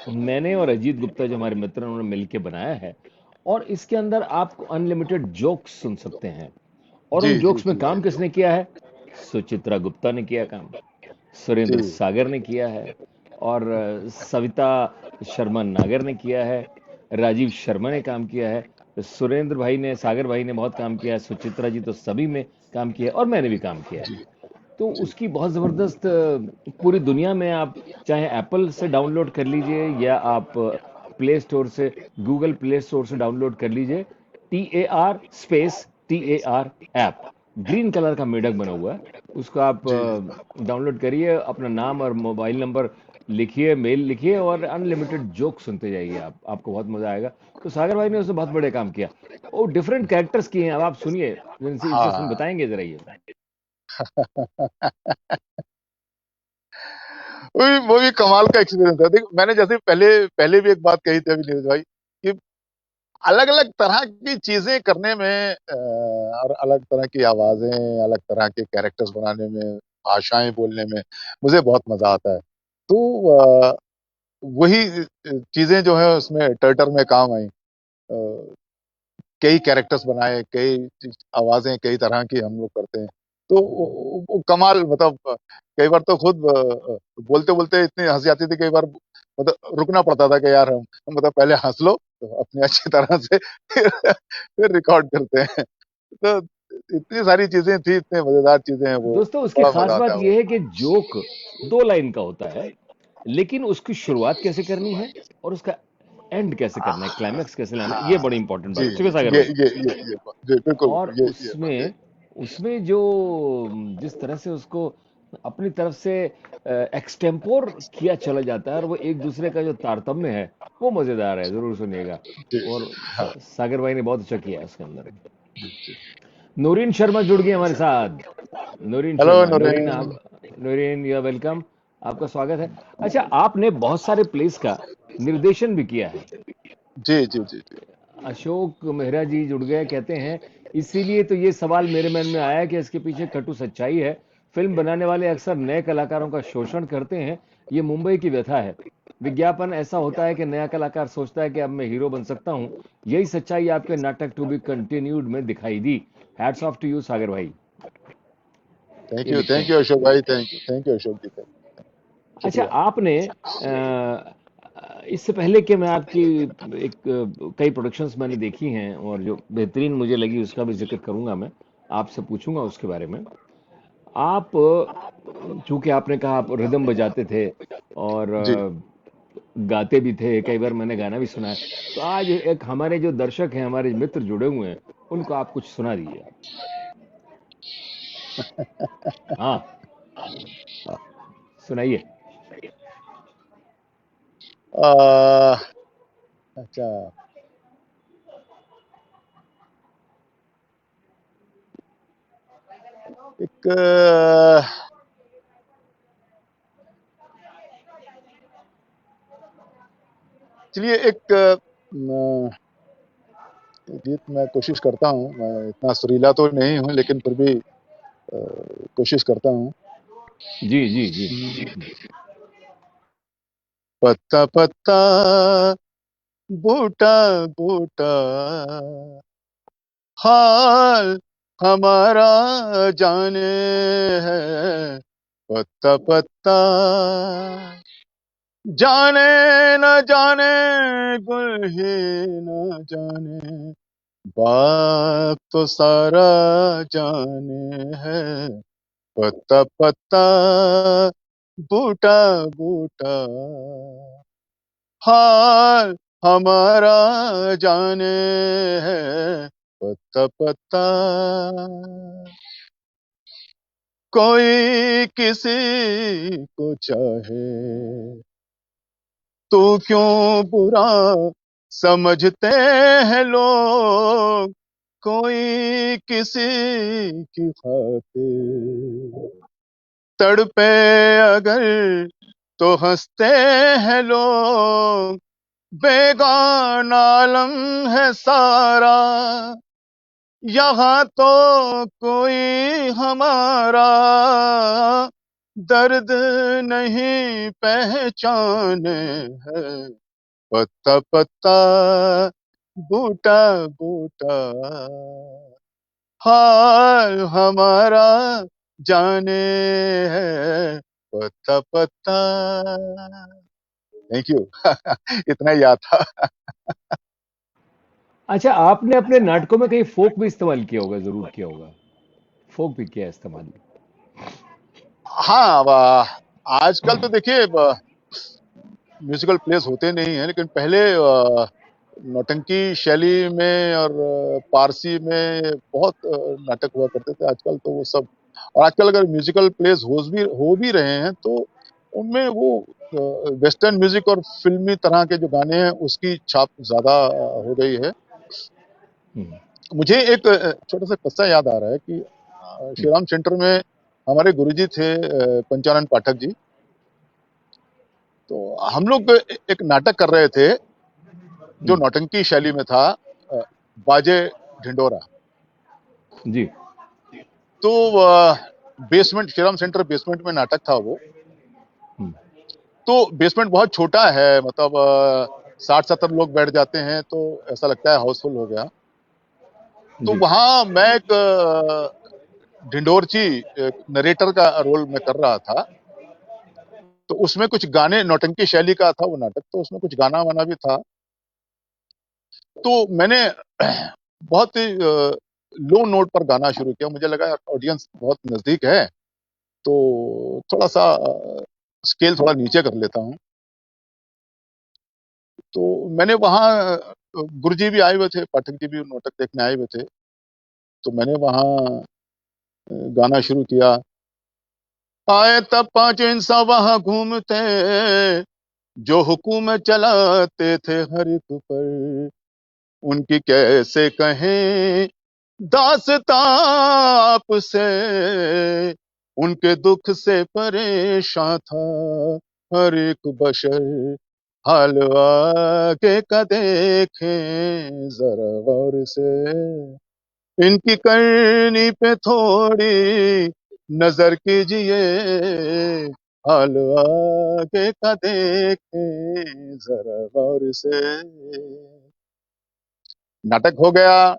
मैंने और अजीत गुप्ता जो हमारे मित्र हैं उन्होंने मिलकर बनाया है, और इसके अंदर आप अनलिमिटेड जोक्स सुन सकते हैं। और जी, उन जी, जोक्स में जी, काम जी, किसने किया है? सुचित्रा गुप्ता ने किया काम, सुरेंद्र जी, सागर ने किया है, और सविता शर्मा नागर ने किया है, राजीव शर्मा ने काम किया है, सुरेंद्र भाई ने, सागर भाई ने बहुत काम किया है, सुचित्रा जी तो सभी में काम किया है, और मैंने भी काम किया है। जी, तो जी, उसकी बहुत ज़बरदस्त, पूरी दुनिया में आप चाहे एप्पल से डाउनलोड कर लीजिए या आप प्ले स्टोर से, गूगल प्ले स्टोर से डाउनलोड कर लीजिए। TAR space TAR app, green colour का मेढक बना हुआ है, उसको आप जी, डाउनलोड करिए, अपना नाम और मोबाइल नंबर लिखिए, मेल लिखिए, और अनलिमिटेड जोक सुनते जाइए। आप, आपको बहुत मजा आएगा। तो सागर भाई ने उसमें बहुत बड़े काम किया, वो डिफरेंट कैरेक्टर्स किए हैं। अब आप सुनिए, इनसे इनसे सुन हाँ। बताएंगे जरा ये। वो भी कमाल का एक्सपीरियंस था। देखो, मैंने जैसे पहले पहले भी एक बात कही थी अभी नीरज भाई, कि अलग अलग तरह की चीजें करने में और अलग तरह की आवाजें, अलग तरह के कैरेक्टर्स बनाने में, भाषाएं बोलने में मुझे बहुत मजा आता है। तो वही चीजें जो है उसमें टर्टर में काम आई। कई कैरेक्टर्स बनाए, कई आवाजें कई तरह की हम लोग करते हैं। तो वो कमाल, मतलब कई बार तो खुद बोलते बोलते इतनी हंसी आती थी, कई बार मतलब रुकना पड़ता था कि यार हम मतलब पहले हंस लो तो अपनी अच्छी तरह से फिर रिकॉर्ड करते हैं। तो इतनी सारी चीजें थी, इतने मजेदार चीजें हैं वो। दोस्तों, उसकी बड़ा खास मजा आता बात है वो। यह है कि जोक 2 लाइन का होता है, लेकिन उसकी शुरुआत कैसे करनी है और उसका एंड कैसे करना है, क्लाइमैक्स कैसे लाना है, ये हाँ। बड़ी इंपॉर्टेंट बात जी, है। ठीक है सागर ये भाई? ये ये ये जी, बिल्कुल और ये बात है। उसमें उसमें जो जिस तरह से उसको अपनी तरफ से एक्सटेम्पोर किया चला जाता है, और वो एक दूसरे का जो तारतम्य है, वो मजेदार है, जरूर सुनिएगा। जी, और हाँ। सागर भाई ने बहुत अच्छा किया है उसके अंदर। नूरीन शर्मा जुड़ गई हमारे साथ। नूरीन हेलो शर्मा, नूरीन नरेन। आप, नूरीन यू आर वेलकम, आपका स्वागत है। अच्छा, आपने बहुत सारे प्लेस का निर्देशन भी किया है। जी, जी, जी, जी। अशोक मेहरा जी जुड़ गए, कहते हैं इसीलिए तो ये सवाल मेरे मन में आया कि इसके पीछे कटु सच्चाई है। फिल्म बनाने वाले अक्सर नए कलाकारों का शोषण करते हैं, ये मुंबई की व्यथा है। विज्ञापन ऐसा होता है कि नया कलाकार सोचता है कि अब मैं हीरो बन सकता हूं। यही सच्चाई आपके नाटक टू बी कंटिन्यूड में दिखाई दी। हैट्स ऑफ टू यू सागर भाई, ये लिखते थैंक हैं। यू अशोक भाई, थैंक यू अशोक जी, अच्छा, शुक्रिया। आपने इससे पहले कि मैं आपकी एक कई प्रोडक्शंस मैंने देखी हैं, और जो बेहतरीन मुझे लगी उसका भी जिक्र करूंगा मैं, आपसे पूछूंगा उसके बारे में। आप चूंकि आपने कहा आप रिदम बजाते थे और जी। गाते भी थे, कई बार मैंने गाना भी सुना है, तो आज एक हमारे जो दर्शक हैं, हमारे मित्र जुड़े हुए हैं, उनको आप कुछ सुना दीजिए। हाँ, सुनाइए। आ, अच्छा, एक चलिए एक गीत मैं कोशिश करता हूँ। मैं इतना सुरीला तो नहीं हूँ, लेकिन फिर भी कोशिश करता हूँ। जी जी जी। पत्ता पत्ता, बूटा बूटा, हाल हमारा जाने है। पत्ता पत्ता, जाने न जाने, गुल ही न जाने, बात तो सारा जाने है। पत्ता पत्ता, बूटा बूटा, हाल हमारा जाने है। पत्ता पत्ता, कोई किसी को चाहे तो क्यों बुरा समझते हैं लोग। कोई किसी की खातिर तड़पे अगर तो हंसते हैं लोग, बेगाना आलम है सारा, यहाँ तो कोई हमारा दर्द नहीं पहचाने है, पत्ता पत्ता बूटा बूटा हाल हमारा जाने है, पत्ता पत्ता। Thank you. इतना ही याद था। अच्छा, आपने अपने नाटकों में कहीं फोक भी इस्तेमाल किया होगा, जरूर किया होगा। फोक भी किया है इस्तेमाल। हाँ, आजकल तो देखिए म्यूजिकल प्लेस होते नहीं है, लेकिन पहले नौटंकी शैली में और पारसी में बहुत नाटक हुआ करते थे। आजकल तो वो सब, और आजकल अगर म्यूजिकल प्लेस हो भी रहे हैं तो उनमें वो वेस्टर्न म्यूजिक और फिल्मी तरह के जो गाने हैं उसकी छाप ज्यादा हो गई है। हम्म, मुझे एक छोटा सा किस्सा याद आ रहा है कि हम्म, श्री राम सेंटर में हमारे गुरुजी थे पंचानन पाठक जी। तो हम लोग एक नाटक कर रहे थे जो हम्म, नौटंकी शैली में था, अ, बाजे ढिंडोरा। जी। तो बेसमेंट, श्रीराम सेंटर बेसमेंट में नाटक था वो। हम्म, तो बेसमेंट बहुत छोटा है, मतलब 60-70 लोग बैठ जाते हैं, तो ऐसा लगता है हाउसफुल हो गया। तो जी। वहां मैं एक ढिंडोरची नरेटर का रोल मैं कर रहा था। तो उसमें कुछ गाने, नौटंकी शैली का था वो नाटक, तो उसमें कुछ गाना वाना भी था। तो मैंने बहुत ही लो नोट पर गाना शुरू किया। मुझे लगा ऑडियंस बहुत नजदीक है, तो थोड़ा सा स्केल थोड़ा नीचे कर लेता हूँ। तो मैंने वहाँ, गुरुजी भी आए हुए थे, पाठक जी भी नाटक देखने आए हुए थे। तो मैंने वहाँ गाना शुरू किया। आए तब 5 इंसा वहां घूमते, जो हुकूम चलाते थे हर एक पर, उनकी कैसे कहें दास्तां आपसे, उनके दुख से परेशान था हर एक बशर, हाल आगे का देखें जरा गौर से, इनकी करनी पे थोड़ी नजर कीजिए, हाल आगे का देखें जरा गौर से। नाटक हो गया।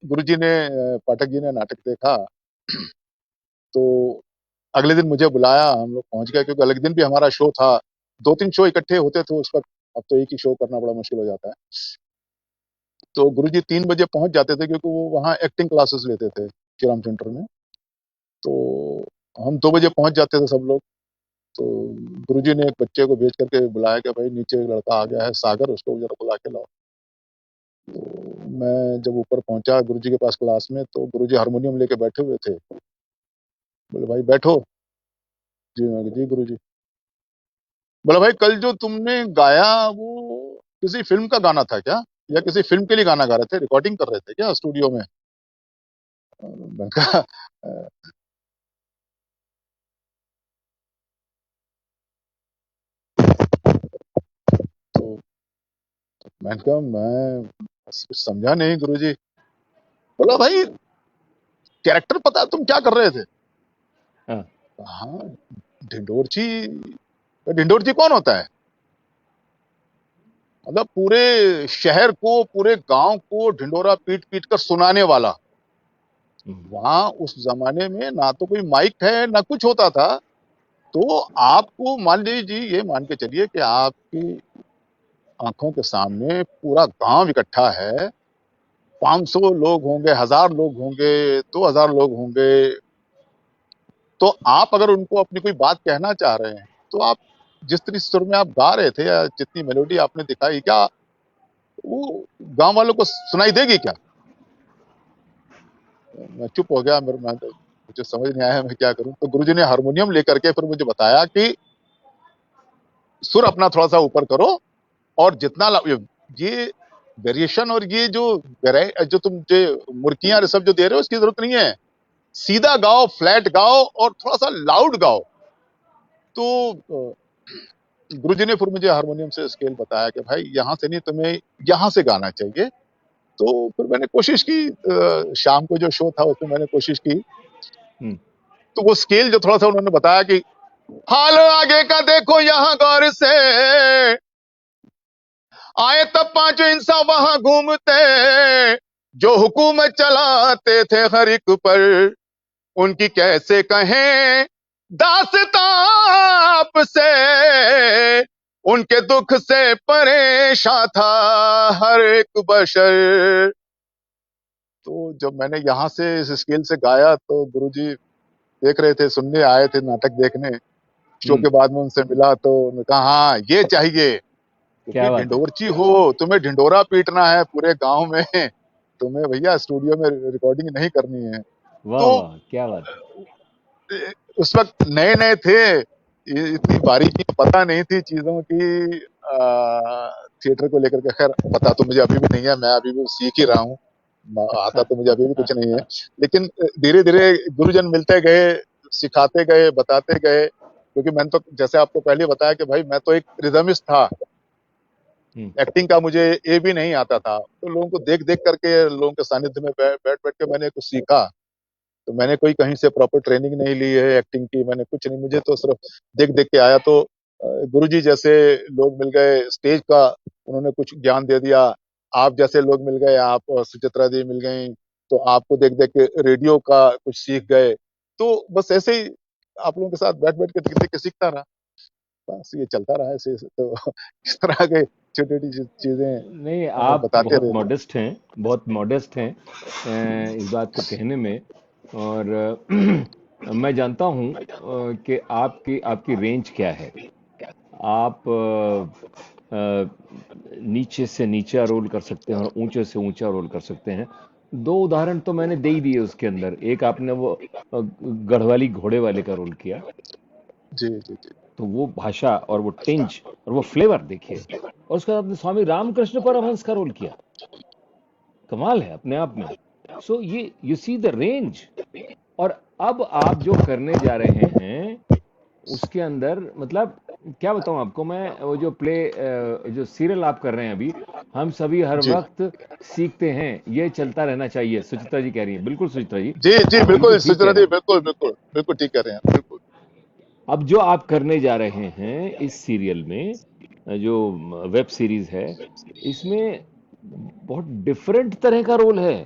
गुरुजी ने, पाठक जी ने नाटक देखा। तो अगले दिन मुझे बुलाया, हम लोग पहुंच गए, क्योंकि अगले दिन भी हमारा शो था। 2-3 शो इकट्ठे होते थे उस वक्त, अब तो एक ही शो करना बड़ा मुश्किल हो जाता है। तो गुरुजी 3 बजे पहुंच जाते थे, क्योंकि वो वहाँ एक्टिंग क्लासेस लेते थे श्रीराम सेंटर में। तो हम 2 बजे पहुंच जाते थे सब लोग। तो गुरुजी ने एक बच्चे को भेज करके बुलाया कि भाई नीचे एक लड़का आ गया है सागर, उसको जरा बुला के लाओ। तो मैं जब ऊपर पहुंचा गुरुजी के पास क्लास में, तो गुरुजी हारमोनियम लेके बैठे हुए थे। बोले भाई बैठो। जी मैं जी गुरुजी। बोला भाई कल जो तुमने गाया वो किसी फिल्म का गाना था क्या, या किसी फिल्म के लिए गाना गा रहे थे, रिकॉर्डिंग कर रहे थे क्या स्टूडियो में? मैंने कहा तो मैंने कहा मैं कुछ समझा नहीं गुरुजी। बोला भाई कैरेक्टर पता है तुम क्या कर रहे थे? हाँ। हाँ, ढिंडोरची। ढिंडोरची कौन होता है? मतलब पूरे शहर को, पूरे गांव को ढिंडोरा पीट पीट कर सुनाने वाला। हम्म, वहां उस जमाने में ना तो कोई माइक है ना कुछ होता था। तो आपको मान लीजिए, ये मान के चलिए कि आपकी आंखों के सामने पूरा गांव इकट्ठा है। 500 लोग होंगे, 1000 लोग होंगे, 2000 लोग होंगे। तो आप अगर उनको अपनी कोई बात कहना चाह रहे हैं, तो आप जिस तरह सुर में आप गा रहे थे, या जितनी मेलोडी आपने दिखाई, क्या वो गांव वालों को सुनाई देगी क्या? मैं चुप हो गया। मुझे समझ नहीं आया मैं क्या करूं। तो गुरुजी ने हारमोनियम लेकर के फिर मुझे बताया कि सुर अपना थोड़ा सा ऊपर करो, और जितना ये वेरिएशन और ये जो जो तुम जो मुर्कियां ये सब जो दे रहे हो इसकी जरूरत नहीं है। सीधा गाओ, फ्लैट गाओ और थोड़ा सा लाउड गाओ। तो गुरुजी ने फिर मुझे हारमोनियम से स्केल बताया कि भाई यहाँ से नहीं, तुम्हें यहाँ से गाना चाहिए। तो फिर मैंने कोशिश की, शाम को जो शो था उसमें मैंने कोशिश की। हम्म। तो वो स्केल जो थोड़ा सा उन्होंने बताया कि हाल आगे का देखो यहाँ गौर से, आए तब पांचों इंसान वहां घूमते, जो हुकूमत चलाते थे हर एक पर, उनकी कैसे कहें दास्तां आपसे, उनके दुख से परेशान था हर एक बशर। तो जब मैंने यहाँ से इस स्केल से गाया तो गुरुजी देख रहे थे, सुनने आए थे नाटक देखने। शो हम्म। के बाद में उनसे मिला तो उन्होंने कहा हाँ ये चाहिए, क्योंकि क्या बात है। ढिंडोरची हो, तुम्हें ढिंडोरा पीटना है पूरे गांव में, तुम्हें भैया स्टूडियो में रिकॉर्डिंग नहीं करनी है। वाह तो वाह, क्या बात है। उस वक्त नए नए थे, इतनी बारीकी पता नहीं थी चीजों की, थिएटर को लेकर के। खैर पता तो मुझे अभी भी नहीं है, मैं अभी भी सीख ही रहा हूँ, आता तो मुझे अभी भी कुछ नहीं है। लेकिन धीरे धीरे गुरुजन मिलते गए, सिखाते गए, बताते गए। क्योंकि मैंने तो जैसे आपको पहले बताया कि भाई मैं तो एक रिदमिस्ट था, हम्म। एक्टिंग का मुझे ए भी नहीं आता था। तो लोगों को देख देख करके, लोगों के सानिध्य में बैठ बैठ के मैंने कुछ सीखा। तो मैंने कोई कहीं से प्रॉपर ट्रेनिंग नहीं ली है एक्टिंग की, मैंने कुछ नहीं, मुझे तो सिर्फ देख देख के आया। तो गुरुजी जैसे लोग मिल गए स्टेज का, उन्होंने कुछ ज्ञान दे दिया। आप जैसे लोग मिल गए, आप सुचित्रा दी मिल गई, तो आपको देख देख के रेडियो का कुछ सीख गए। तो बस ऐसे ही आप लोगों के साथ बैठ बैठ के देख देख के सीखता रहा। बस ये चलता रहा ऐसे। तो इस तरह के छोटी छोटी चीजें नहीं, आप बताते बहुत रहते हैं। मॉडेस्ट हैं, बहुत मॉडेस्ट हैं इस बात को कहने में। और मैं जानता हूँ कि आपकी आपकी रेंज क्या है। आप नीचे से नीचा रोल कर सकते हैं और ऊंचे से ऊंचा रोल कर सकते हैं। दो उदाहरण तो मैंने दे ही दिए उसके अंदर। एक आपने वो गढ़वाली घोड़े वाले का रोल किया, जी जी जी। तो वो भाषा और वो टिंज और वो फ्लेवर देखिए। और उसके बाद आपने स्वामी रामकृष्ण परमहंस का रोल किया, कमाल है अपने आप में। सो ये यू सी द रेंज। और अब आप जो करने जा रहे हैं उसके अंदर, मतलब क्या बताऊं आपको मैं, वो जो जो सीरियल आप कर रहे हैं अभी, हम सभी हर जी वक्त सीखते हैं, ये चलता रहना चाहिए, सुचित्रा जी कह रही हैं। बिल्कुल सुचित्रा जी, जी जी, आप बिल्कुल बिल्कुल ठीक कह सुचना रहे दी, हैं। बिल्कुल बिल्कुल बिल्कुल ठीक कह रहे हैं, बिल्कुल। अब जो आप करने जा रहे हैं इस सीरियल में, जो वेब सीरीज है, इसमें बहुत डिफरेंट तरह का रोल है।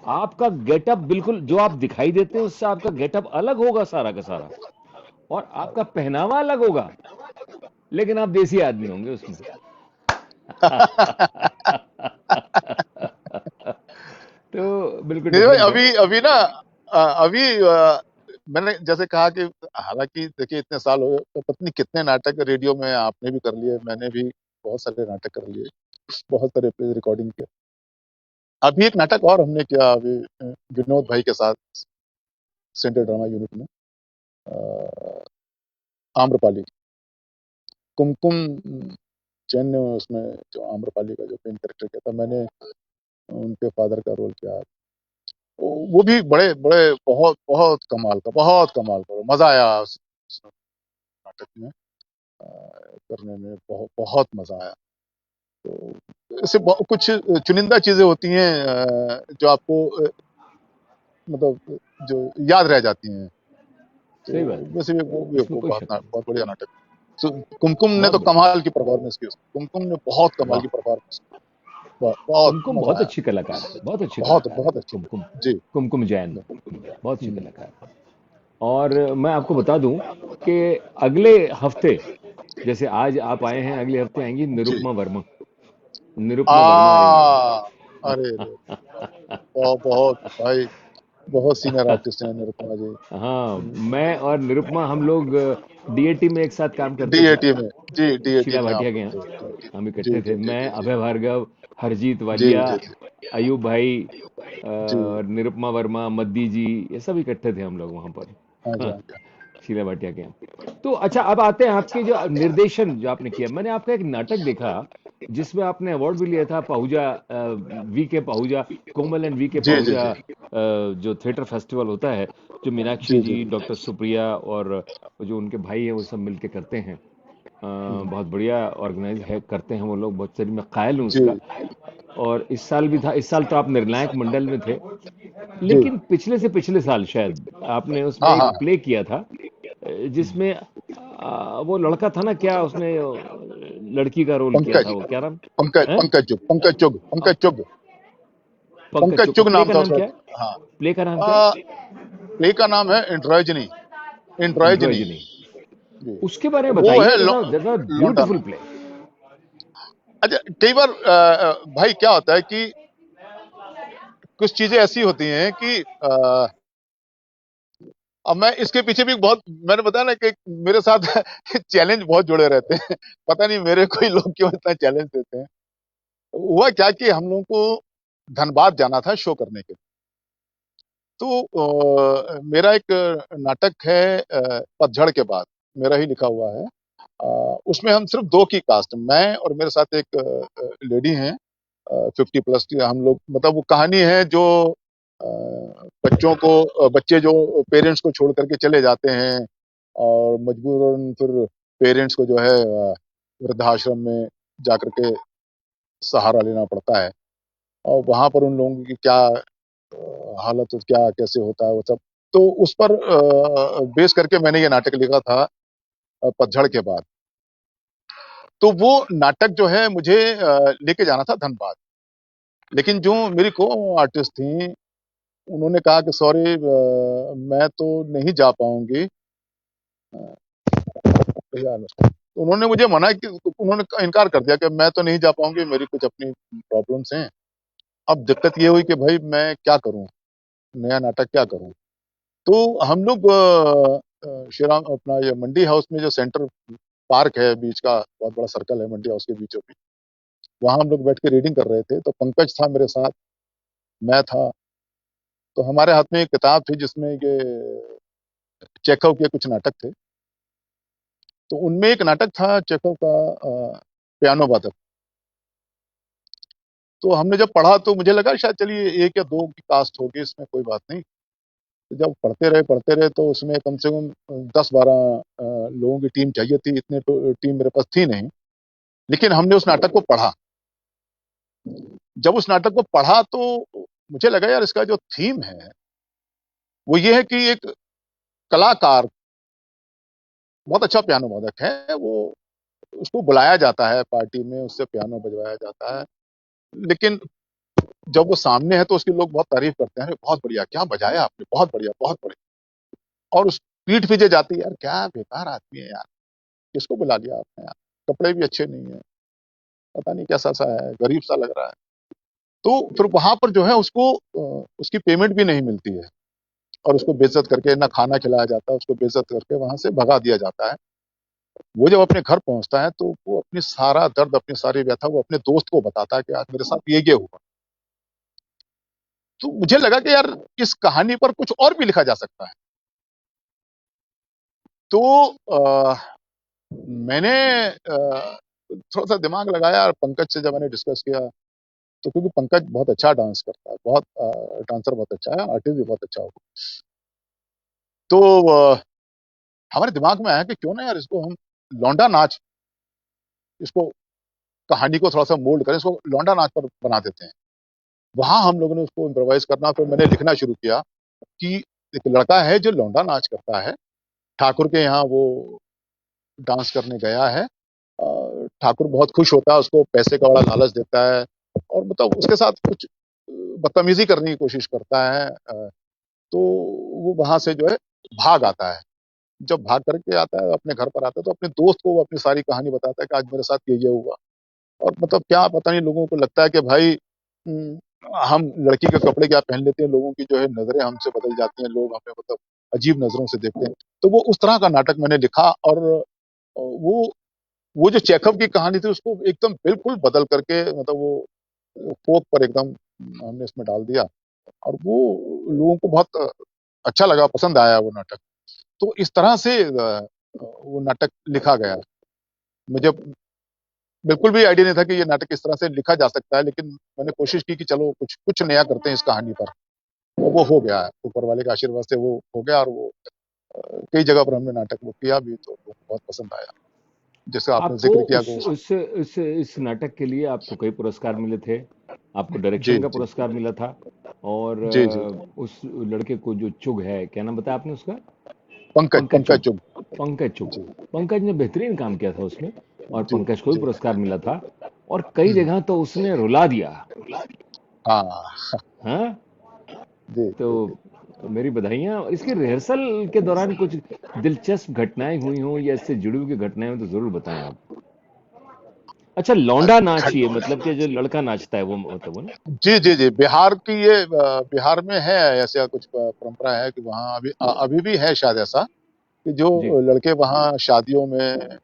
आपका गेटअप बिल्कुल, जो आप दिखाई देते हैं उससे आपका गेटअप अलग होगा सारा का सारा, और आपका पहनावा अलग होगा, लेकिन आप देसी आदमी होंगे उसमें। तो बिल्कुल नहीं भाई, डिफरेंट है। अभी अभी ना, अभी मैंने जैसे कहा कि हालांकि देखिए इतने साल हो गए, तो पत्नी कितने नाटक रेडियो में आपने भी कर लिए, मैंने भी बहुत सारे नाटक कर लिए, बहुत सारे रिकॉर्डिंग किए। अभी एक नाटक और हमने किया अभी, विनोद भाई के साथ सेंट्रल ड्रामा यूनिट में, अ, आम्रपाली, कुमकुम जैन ने उसमें जो आम्रपाली का जो मेन कैरेक्टर किया था, मैंने उनके फादर का रोल किया। वो भी बड़े बड़े बहुत बहुत कमाल का, बहुत कमाल का मजा आया उस नाटक में, करने में बहुत बहुत मजा आया। तो इससे कुछ चुनिंदा चीजें होती हैं, जो आपको मतलब जो याद रह जाती हैं। तो सही बात है, वैसे भी इसमें वो कोई बहुत शक नहीं। बहुत बढ़िया नाटक। तो कुमकुम ने बहुत तो बढ़िया। कमाल की परफॉर्मेंस की उसमें, कुमकुम ने बहुत कमाल वाह। की परफॉर्मेंस, बहुत बहुत कुमकुम मजा बहुत आया। अच्छी कलाकार है, बहुत अच्छी बहुत कलाकार है बहुत अच्छी कुमकुम। लगी जी। कुमकुम जैन बहुत अच्छी हम्म, कलाकार है। और मैं आपको बता दूं कि अगले हफ्ते, जैसे आज आप आए हैं, अगले हफ्ते आएंगी जी। निरुपमा वर्मा। निरुपमा वर्मा आएंगी। आ अरे रे, बहुत बहुत भाई, बहुत सीनियर आर्टिस्ट हैं निरुपमा जी। हाँ, मैं और निरुपमा हम लोग डीएटी में एक साथ काम करते थे, डीएटी में, जी डीएटी शीला में भाटिया आप के लोग यहाँ। थे, हम जी इकट्ठे थे, जी जी मैं, जी अभय भार्गव, हरजीत जी वालिया, जी जी अयूब भाई, जी। और निरुपमा वर्मा, मद्दी जी, ये सब इकट्ठे थे हम लोग वहाँ हाँ जी, पर। हाँ जी। शीला भाटिया के यहाँ। तो अच्छा, अब आते हैं आपके जो निर्देशन जो आपने किया। मैंने आपका एक नाटक देखा जिसमें आपने अवार्ड भी लिया था, पहूजा, वी के पहूजा, कोमल एंड वी के जी जी पहूजा, जी जो थिएटर फेस्टिवल होता है, जो मीनाक्षी जी जी जी, जी डॉक्टर सुप्रिया और जो उनके भाई हैं वो सब मिलके करते हैं। बहुत बढ़िया ऑर्गेनाइज है, करते हैं वो लोग, बहुत सही, मैं कायल हूँ जी उसका। और इस साल भी था, इस साल तो आप निर्णायक मंडल में थे, जी। लेकिन पिछले से पिछले साल शायद आपने उसमें हाँ एक हाँ। प्ले किया था, जिसमें वो लड़का था ना, क्या उसने लड़की का रोल किया था, पंकज वो क्या नाम है? पंकज चुग, पंकज चुग, पंकज पंकज चोपड़ा। चुग प्ले नाम का था नाम उसका। क्या है? हाँ। प्ले का नाम क्या आ, है? प्ले का नाम है इंड्रॉयजनी, इंड्रॉयजनी। एंड्रोजनी। जी। उसके बारे में वो है बताइए, दैट्स अ लौंडा ब्यूटीफुल नाच। प्ले। अच्छा, कई बार भाई क्या होता है कि कुछ चीजें ऐसी होती हैं कि अब मैं इसके पीछे भी बहुत, मैंने बताया ना कि मेरे साथ चैलेंज बहुत जुड़े रहते हैं। पता नहीं मेरे कोई लोग क्यों इतना चैलेंज देते हैं। हुआ क्या कि हम लोगों को धनबाद जाना था शो करने के लिए। तो मेरा एक नाटक है पतझड़ के बाद, मेरा ही लिखा हुआ है। उसमें हम सिर्फ दो की कास्ट, मैं और मेरे साथ एक लेडी हैं, 50+ की हम लोग। मतलब वो कहानी है जो अ, बच्चों को, बच्चे जो पेरेंट्स को छोड़ करके चले जाते हैं और मजबूरन फिर पेरेंट्स को जो है वृद्धाश्रम में जाकर के सहारा लेना पड़ता है, और वहां पर उन लोगों की क्या हालत, क्या कैसे होता है वो सब। तो उस पर बेस करके मैंने ये नाटक लिखा था, पतझड़ के बाद। तो वो नाटक जो है मुझे लेके जाना था धनबाद, लेकिन जो मेरी को आर्टिस्ट थी उन्होंने कहा कि सॉरी, मैं तो नहीं जा पाऊंगी भैया। तो उन्होंने मुझे मना कि, उन्होंने इनकार कर दिया कि मैं तो नहीं जा पाऊंगी, मेरी कुछ अपनी प्रॉब्लम्स हैं। अब दिक्कत ये हुई कि भाई मैं क्या करूं, नया नाटक क्या करूं। तो हम लोग श्री राम अपना ये मंडी हाउस में जो सेंटर पार्क है, बीच का बहुत बड़ा सर्कल है मंडी हाउस के बीचों बीच, वहां हम लोग बैठ के रीडिंग कर रहे थे। तो पंकज था मेरे साथ, मैं था। तो हमारे हाथ में एक किताब थी जिसमें ये चेखव के कुछ नाटक थे। तो उनमें एक नाटक था चेखव का, पियानो वादक। तो हमने जब पढ़ा तो मुझे लगा शायद चलिए एक या दो की कास्ट होगी, इसमें कोई बात नहीं। तो जब पढ़ते रहे तो उसमें कम से कम 10-12 लोगों की टीम चाहिए थी, इतने तो टीम मेरे पास थी नहीं। लेकिन हमने उस नाटक को पढ़ा। जब उस नाटक को पढ़ा तो मुझे लगा यार इसका जो थीम है वो ये है कि एक कलाकार, बहुत अच्छा पियानो वादक है वो, उसको बुलाया जाता है पार्टी में, उससे पियानो बजवाया जाता है। लेकिन जब वो सामने है तो उसके लोग बहुत तारीफ करते हैं, अरे बहुत बढ़िया, क्या बजाया आपने, बहुत बढ़िया, बहुत बढ़िया। और उस पीठ पीछे जाती है, यार क्या बेकार आदमी है यार, किसको बुला लिया आपने यार, कपड़े भी अच्छे नहीं है, पता नहीं कैसा सा है, गरीब सा लग रहा है। तो फिर वहां पर जो है उसको उसकी पेमेंट भी नहीं मिलती है, और उसको बेइज्जत करके ना खाना खिलाया जाता है, उसको बेइज्जत करके वहां से भगा दिया जाता है। वो जब अपने घर पहुंचता है तो वो अपनी सारा दर्द, अपनी सारी व्यथा वो अपने दोस्त को बताता है कि आज मेरे साथ ये हुआ। तो मुझे लगा कि यार इस कहानी पर कुछ और भी लिखा जा सकता है। तो मैंने थोड़ा सा दिमाग लगाया और पंकज से जब मैंने डिस्कस किया, तो क्योंकि पंकज बहुत अच्छा डांस करता है, बहुत डांसर बहुत अच्छा है, आर्टिस्ट भी बहुत अच्छा हो। तो हमारे दिमाग में आया कि क्यों ना यार इसको हम लौंडा नाच, इसको कहानी को थोड़ा सा मोल्ड करें, इसको लौंडा नाच पर बना देते हैं। वहां हम लोगों ने उसको इम्प्रोवाइज करना, फिर मैंने लिखना शुरू किया कि एक लड़का है जो लौंडा नाच करता है, ठाकुर के यहाँ वो डांस करने गया है। ठाकुर बहुत खुश होता है, उसको पैसे का बड़ा लालच देता है, और मतलब उसके साथ कुछ बदतमीजी करने की कोशिश करता है। तो वो वहां से जो है भाग आता है। जब भाग करके आता है अपने घर पर आता है तो अपने दोस्त को वो अपनी सारी कहानी बताता है कि आज मेरे साथ ये हुआ। और मतलब क्या पता नहीं, लोगों को लगता है कि भाई हम लड़की के कपड़े क्या पहन लेते हैं, लोगों की जो है नजरें हमसे बदल जाती हैं, लोग हमें मतलब अजीब नजरों से देखते हैं। तो वो उस तरह का नाटक मैंने लिखा, और वो जो चेखव की कहानी थी उसको एकदम बिल्कुल बदल करके, मतलब वो फोक पर एकदम हमने इसमें डाल दिया। और वो लोगों को बहुत अच्छा लगा, पसंद आया वो नाटक। तो इस तरह से वो नाटक लिखा गया। मुझे बिल्कुल भी आइडिया नहीं था कि ये नाटक इस तरह से लिखा जा सकता है, लेकिन मैंने कोशिश की कि चलो कुछ कुछ नया करते हैं इस कहानी पर, और वो हो गया। ऊपर वाले के आशीर्वाद से वो हो गया, और वो कई जगह पर हमने नाटक वो किया भी, तो वो बहुत पसंद आया, जिसका आपने आपको जिक्र किया कि इस नाटक के लिए आपको कई पुरस्कार मिले थे। आपको जी डायरेक्शन का जी पुरस्कार मिला था। और जी जी। उस लड़के को जो चुग है, क्या नाम बताया आपने उसका? पंकज पंकज पंकज चुग। चुग। पंकज चुग। जी पंकज ने बेहतरीन काम किया था उसमें। और जी पंकज को भी जी। पुरस्कार मिला था। और कई हम्म, जगह तो उसने रुला दिया। हाँ हाँ। जी तो जी जी। मेरी बधाइयाँ। इसकी रिहर्सल के दौरान कुछ दिलचस्प घटनाएं हुई हों या इससे जुड़ी हुई घटनाएं हो तो जरूर बताएं आप। अच्छा, लौंडा नाच, ये मतलब कि जो लड़का नाचता है वो, मतलब वो ना। जी जी जी। बिहार की ये बिहार में है ऐसा कुछ परंपरा है कि वहाँ अभी अभी भी है शायद ऐसा, कि जो जी लड़के वहाँ शादियों में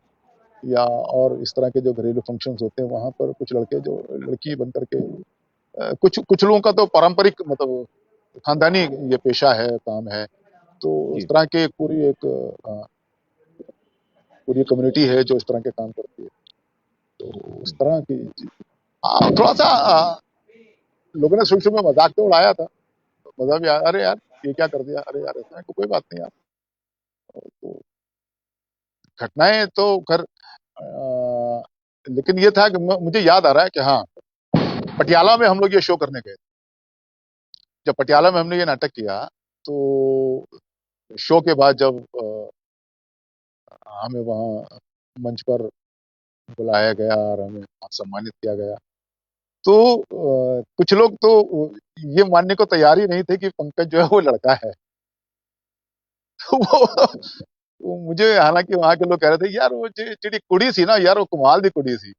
या और इस तरह के जो घरेलू फंक्शंस होते हैं, वहाँ पर कुछ लड़के जो लड़की बन करके कुछ कुछ लोगों का तो पारंपरिक मतलब खानदानी ये पेशा है, काम है। तो इस जी। तरह के पूरी कम्युनिटी है जो इस तरह के काम करती है। तो इस तरह की हाँ, थोड़ा सा लोगों ने शुरू-शुरू में मज़ाक तो उड़ाया था। मज़ा भी आया, "अरे यार! ये क्या कर दिया? अरे यार!" ऐसा है, कोई बात नहीं यार। तो घटनाएँ तो ख़ैर लेकिन ये था कि म मुझे याद आ रहा है कि हाँ, पटियाला में हम लोग ये शो करने गए। जब पटियाला में हमने ये नाटक किया, तो शो के बाद जब हमें वहाँ मंच पर बुलाया गया और हमें सम्मानित किया गया, तो कुछ लोग तो ये मानने को तैयार ही नहीं थे कि पंकज जो है वो लड़का है। तो वो मुझे, हालाँकि वहाँ के लोग कह रहे थे, "यार वो ਜਿਹੜੀ ਕੁੜੀ ਸੀ ना यार, वो कमाल दी कुड़ी सी।"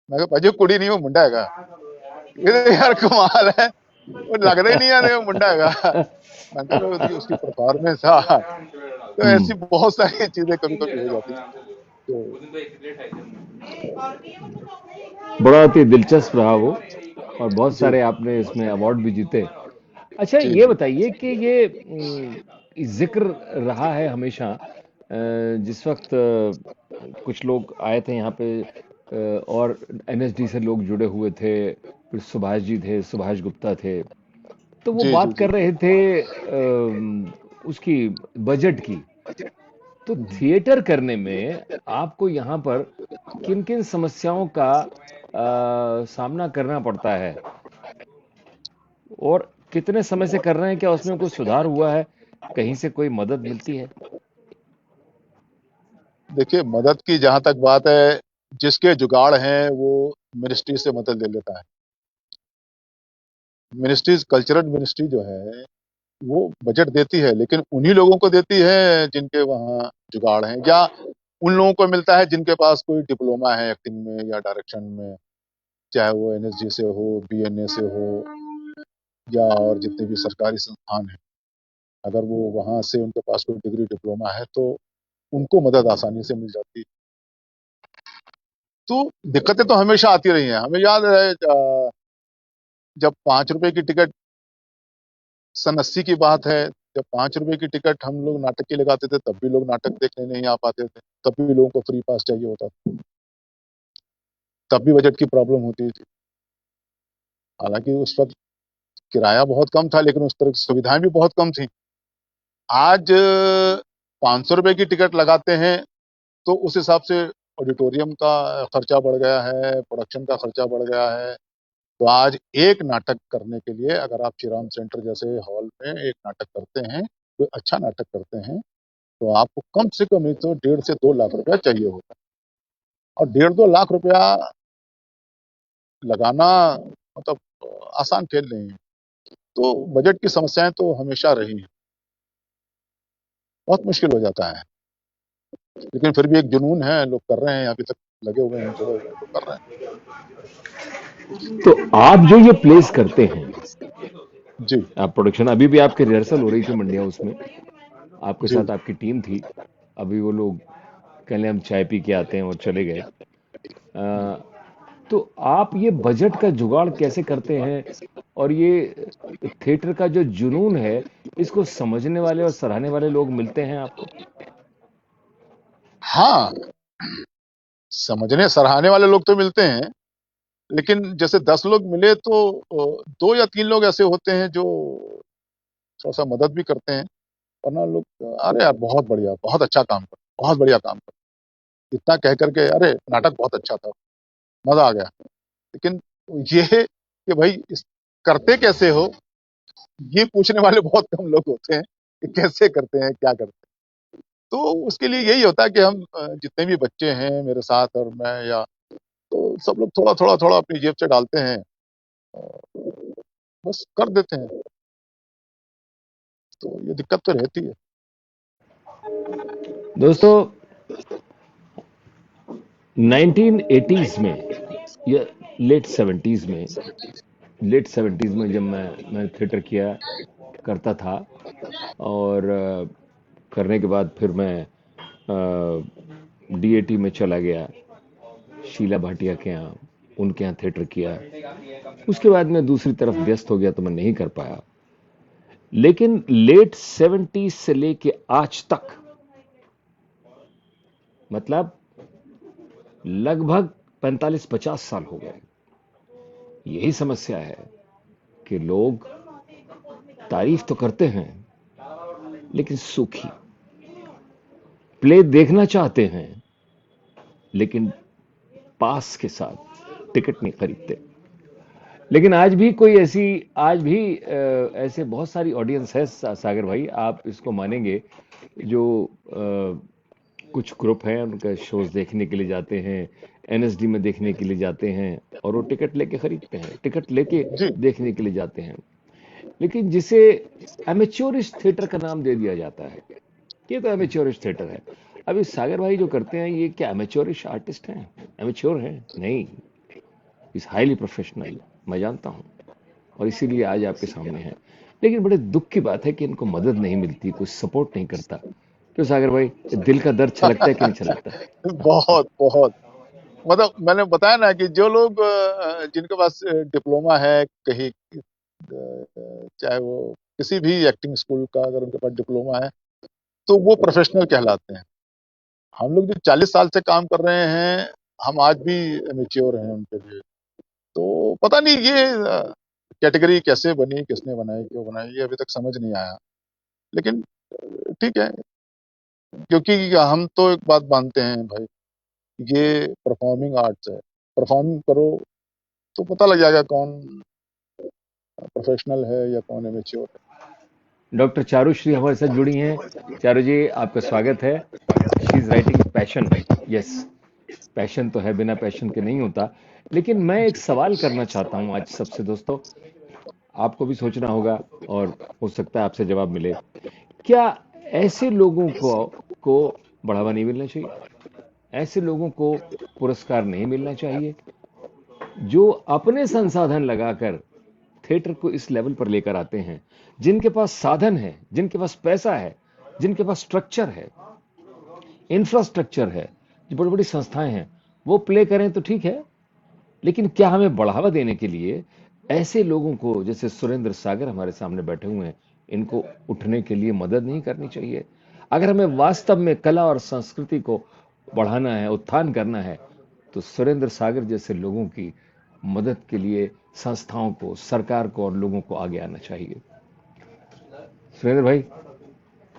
मैं कहा, "भाजी कुड़ी नहीं, वो मुंडा हैगा।" कहते, "यार कमाल है, वो लगदा ही नहीं है वो मुंडा हैगा।" मैं कहा, "उसकी उसकी परफॉर्मेंस था।" तो हम्म। ऐसी बहुत सारी चीज़ें कभी-कभी हो जाती हैं। तो बहुत ही दिलचस्प रहा वो। और बहुत जी, सारे आपने इसमें अवार्ड भी जीते। अच्छा, जी, ये जी। बताइए कि ये जिक्र रहा है हमेशा, जिस वक्त कुछ लोग आए थे यहाँ पे, और एनएसडी से लोग जुड़े हुए थे, फिर सुभाष जी थे, सुभाष गुप्ता थे, तो वो जी, जी, बात जी। कर रहे थे उसकी, बजट की। तो हुँ, हुँ। थिएटर करने में आपको यहाँ पर किन किन समस्याओं का सामना करना पड़ता है, और कितने समय से कर रहे हैं? क्या उसमें कुछ सुधार हुआ है? कहीं से कोई मदद मिलती है? देखिए, मदद की जहाँ तक बात है, जिसके जुगाड़ हैं, वो मिनिस्ट्री से मदद ले लेता है। मिनिस्ट्रीज़, कल्चरल मिनिस्ट्री जो है, वो बजट देती है, लेकिन उन्हीं लोगों को देती है जिनके वहाँ जुगाड़ हैं, या उन लोगों को मिलता है जिनके पास कोई डिप्लोमा है एक्टिंग में या डायरेक्शन में, चाहे वो एनएसडी से हो, बीएनए से हो, या और जितने भी सरकारी संस्थान हैं। अगर वो वहाँ से उनके पास कोई डिग्री, डिप्लोमा है, तो उनको मदद आसानी से मिल जाती है। तो दिक्कतें तो हमेशा आती रही हैं। हमें याद है जब ₹5 की टिकट, सन 80 की बात है, जब ₹5 की टिकट हम लोग नाटक के लगाते थे, तब भी लोग नाटक देखने नहीं आ पाते थे। तब भी लोगों को फ्री पास चाहिए होता था। तब भी बजट की प्रॉब्लम होती थी। हालाँकि उस वक़्त किराया बहुत कम था, लेकिन उस तरह की सुविधाएँ भी बहुत कम थी। आज ₹500 की टिकट लगाते हैं, तो उस हिसाब से ऑडिटोरियम का खर्चा बढ़ गया है, प्रोडक्शन का खर्चा बढ़ गया है। तो आज एक नाटक करने के लिए अगर आप श्रीराम सेंटर जैसे हॉल में एक नाटक करते हैं, कोई अच्छा नाटक करते हैं, तो आपको कम से कम नहीं तो 1.5 से 2 लाख रुपया चाहिए होता है, और 1.5-2 लाख रुपया लगाना मतलब आसान खेल नहीं है। तो बजट की समस्याएँ तो हमेशा रही हैं, बहुत मुश्किल हो जाता है। लेकिन फिर भी एक जुनून है, लोग कर रहे हैं, अभी तक लगे हुए हैं, जुड़े हुए हैं, तो कर रहे हैं। तो आप जो ये प्लेस करते हैं, जी, आप प्रोडक्शन, अभी भी आपकी रिहर्सल हो रही थी मंडिया उसमें, आपके जी। साथ आपकी टीम थी। अभी वो लोग कह लें हम चाय पी के आते हैं और चले गए। तो आप ये बजट का जुगाड़ कैसे करते हैं? और ये थिएटर का जो जुनून है, इसको समझने वाले और सराहने वाले लोग मिलते हैं आपको? हाँ, समझने सराहने वाले लोग तो मिलते हैं, लेकिन जैसे 10 लोग मिले तो 2 या 3 लोग ऐसे होते हैं जो थोड़ा-सा मदद भी करते हैं, वरना लोग अरे यार बहुत बढ़िया, बहुत अच्छा काम कर, बहुत बढ़िया काम कर, इतना कह कर के अरे नाटक बहुत अच्छा था, मज़ा आ गया। लेकिन ये कि भाई इस करते कैसे हो? ये पूछने वाले बहुत कम लोग होते हैं कि कैसे करते हैं, क्या करते हैं? तो उसके लिए यही होता है कि हम जितने भी बच्चे हैं मेरे साथ और मैं या तो सब लोग थोड़ा-थोड़ा अपनी जेब से डालते हैं और बस कर देते हैं। तो ये दिक्कत तो रहती है। दोस्तों, 1980s में या लेट 70s में जब मैंने थिएटर किया करता था, और करने के बाद फिर मैं डीएटी में चला गया, शीला भाटिया के यहाँ, उनके यहाँ थिएटर किया। उसके बाद मैं दूसरी तरफ व्यस्त हो गया तो मैं नहीं कर पाया। लेकिन लेट 70s से लेके आज तक, मतलब लगभग 45-50 साल हो गए, यही समस्या है कि लोग तारीफ तो करते हैं लेकिन सूखी। प्ले देखना चाहते हैं लेकिन पास के साथ टिकट नहीं खरीदते। लेकिन आज भी ऐसे बहुत सारी ऑडियंस है, सागर भाई, आप इसको मानेंगे, जो कुछ ग्रुप हैं, उनका शोज देखने के लिए जाते हैं, एनएसडी में देखने के लिए जाते हैं, और वो टिकट लेके खरीदते हैं, टिकट लेके जी, देखने के लिए जाते हैं। लेकिन जिसे एमेच्योरिस्ट थिएटर का नाम दे दिया जाता है, ये तो एमेच्योरिस्ट थिएटर है। अभी सागर भाई जो करते हैं, ये क्या एमेच्योरिश आर्टिस्ट हैं? एमेच्योर हैं? नहीं, इज हाईली प्रोफेशनल, मैं जानता हूँ, और इसीलिए आज आपके सामने है। लेकिन बड़े दुख की बात है कि इनको मदद नहीं मिलती, कोई सपोर्ट नहीं करता। क्यों सागर भाई, दिल का दर्द छलकता है कि नहीं छलकता? बहुत, बहुत। मतलब मैंने बताया ना कि जो लोग जिनके पास डिप्लोमा है कहीं चाहे वो किसी भी एक्टिंग स्कूल का अगर उनके पास डिप्लोमा है, तो वो प्रोफेशनल कहलाते हैं। हम लोग जो 40 साल से काम कर रहे हैं, हम आज भी मैच्योर हैं उनके लिए। तो पता नहीं ये कैटेगरी कैसे बनी, किसने बनाई, क्यों बनाई, ये अभी तक समझ नहीं आया। लेकिन ठीक है, क्योंकि हम तो एक बात मानते हैं भाई, ये परफॉर्मिंग आर्ट्स है। परफॉर्म करो तो पता लग जाएगा कौन प्रोफेशनल है या कौन एमेच्योर है। डॉक्टर चारू श्री हमारे साथ जुड़ी हैं। चारू जी, आपका स्वागत है। She is writing passion. Yes, passion तो है, बिना पैशन के नहीं होता। लेकिन मैं एक जी, सवाल करना चाहता हूं आज सबसे, दोस्तों, आपको भी सोचना होगा, और हो सकता है आपसे जवाब मिले। क्या ऐसे लोगों को बढ़ावा नहीं मिलना चाहिए? ऐसे लोगों को पुरस्कार नहीं मिलना चाहिए, जो अपने संसाधन लगाकर थिएटर को इस लेवल पर लेकर आते हैं, जिनके पास साधन है, जिनके पास पैसा है, जिनके पास स्ट्रक्चर है, इंफ्रास्ट्रक्चर है, जो बड़ी बड़ी संस्थाएं हैं, वो प्ले करें तो ठीक है। लेकिन क्या हमें बढ़ावा देने के लिए ऐसे लोगों को, जैसे सुरेंद्र सागर हमारे सामने बैठे हुए हैं, इनको उठने के लिए मदद नहीं करनी चाहिए? अगर हमें वास्तव में कला और संस्कृति को बढ़ाना है, उत्थान करना है, तो सुरेंद्र सागर जैसे लोगों की मदद के लिए संस्थाओं को, सरकार को और लोगों को आगे आना चाहिए। सुरेंद्र भाई,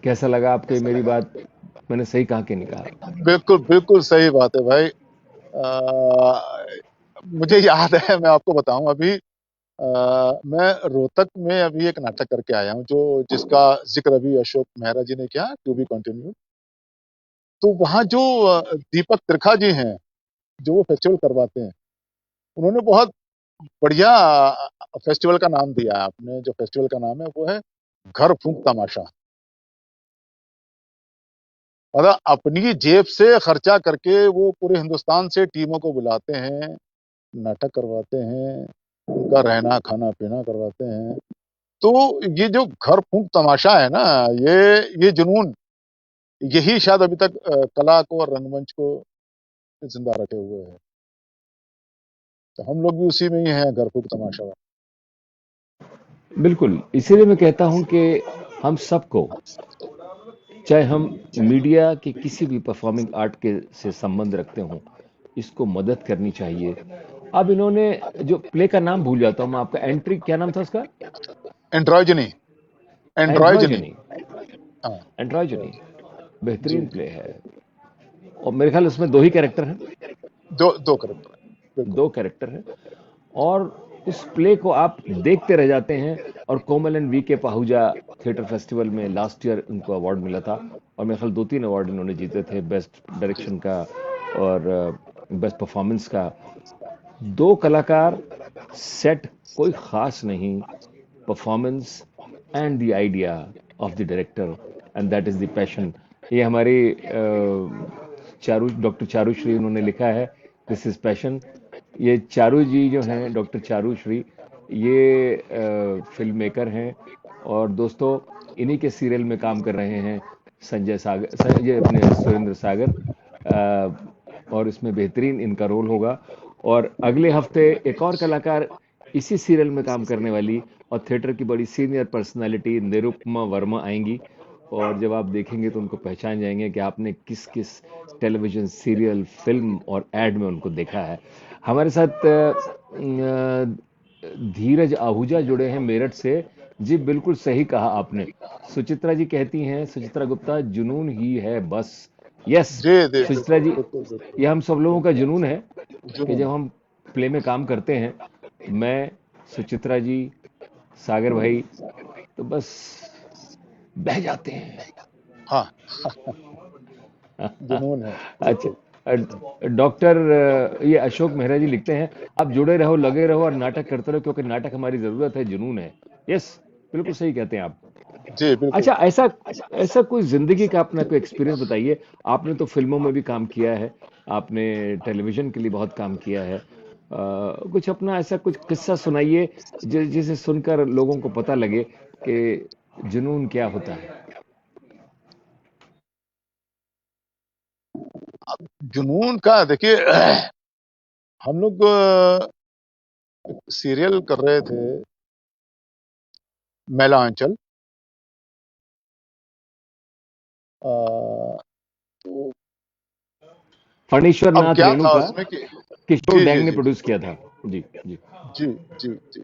कैसा लगा आपको ये मेरी बात? मैंने सही कहा कि नहीं कहा? बिल्कुल, बिल्कुल सही बात है भाई। मुझे याद है मैं आपको बताऊँ अभी मैं रोहतक में अभी एक नाटक करके आया हूँ जो जिसका ज़िक्र अभी अशोक मेहरा जी ने किया, टू बी कंटिन्यूड। तो वहाँ जो दीपक त्रिखा जी हैं, जो वो फेस्टिवल करवाते हैं, उन्होंने बहुत बढ़िया फेस्टिवल का नाम दिया है। आपने जो फेस्टिवल का नाम है वो है घर फूँक तमाशा। मतलब अपनी जेब से खर्चा करके वो पूरे हिंदुस्तान से टीमों को बुलाते हैं, नाटक करवाते हैं, उनका रहना, खाना-पीना करवाते हैं। तो ये जो घर फूँक तमाशा है ना, ये जुनून, यही शायद अभी तक कला को और रंगमंच को ज़िंदा रखे हुए है। तो हम लोग भी उसी में ही हैं, घर फूँक तमाशा। बिल्कुल, इसीलिए मैं कहता हूं कि हम सबको, चाहे हम मीडिया के किसी भी परफॉर्मिंग आर्ट के से संबंध रखते हों, इसको मदद करनी चाहिए। अब इन्होंने जो प्ले का नाम भूल जाता हूँ मैं आपका, एंट्री क्या नाम था उसका? एंड्रोजनी, एंड्रोजनी। एंड्रॉयजनी। हाँ। एंड्रॉयजनी जी। बेहतरीन प्ले है। और मेरे ख्याल उसमें दो ही कैरेक्टर हैं। दो दो कैरेक्टर है, बिल्कुल। दो कैरेक्टर हैं। और उस प्ले को आप देखते रह जाते हैं। और कोमल एंड वी के पाहुजा थिएटर फेस्टिवल में लास्ट ईयर उनको अवार्ड मिला था। और मेरे ख्याल 2-3 अवार्ड इन्होंने जीते थे, बेस्ट डायरेक्शन का और बेस्ट परफॉर्मेंस का। दो कलाकार, सेट कोई खास नहीं, performance and the idea of the director, and that is the passion. ये हमारे चारू, डॉक्टर चारू श्री उन्होंने लिखा है, दिस इज पैशन। ये चारू जी जो हैं, डॉक्टर चारू श्री, ये फिल्म मेकर हैं। और दोस्तों, इन्हीं के सीरियल में काम कर रहे हैं संजय सागर, ये अपने सुरेंद्र सागर। और इसमें बेहतरीन इनका रोल होगा। और अगले हफ्ते एक और कलाकार इसी सीरियल में काम करने वाली और थिएटर की बड़ी सीनियर पर्सनालिटी निरुपमा वर्मा आएंगी। और जब आप देखेंगे तो उनको पहचान जाएंगे कि आपने किस किस टेलीविजन सीरियल, फिल्म और एड में उनको देखा है। हमारे साथ धीरज आहूजा जुड़े हैं मेरठ से। जी बिल्कुल सही कहा आपने। सुचित्रा जी कहती हैं, सुचित्रा गुप्ता, जुनून ही है बस। यस जी जी, सुचित्रा बिल्कुल जी, बिल्कुल बिल्कुल। ये हम सब लोगों का जुनून है कि जुनून जब है। हम प्ले में काम करते हैं, मैं, सुचित्रा जी, सागर भाई, तो बस बह जाते हैं। हाँ, जुनून है, अच्छा। बिल्कुल। डॉक्टर ये अशोक मेहरा जी लिखते हैं, आप जुड़े रहो, लगे रहो और नाटक करते रहो, क्योंकि नाटक हमारी जरूरत है, जुनून है। यस, बिल्कुल सही कहते हैं आप। जी, बिल्कुल। अच्छा, ऐसा ऐसा कोई जिंदगी का अपना कोई एक्सपीरियंस बताइए। आपने तो फिल्मों में भी काम किया है, आपने टेलीविजन के लिए बहुत काम किया है। कुछ अपना ऐसा कुछ किस्सा सुनाइए जिसे सुनकर लोगों को पता लगे कि जुनून क्या होता है। जुनून का देखिए, हम लोग सीरियल कर रहे थे, मैला आंचल। तो फणीश्वर अब नाथ क्या रेणु था का उसमें कि किशोर जी जी डैंग ने जी प्रोड्यूस किया था। जी जी। जी जी जी।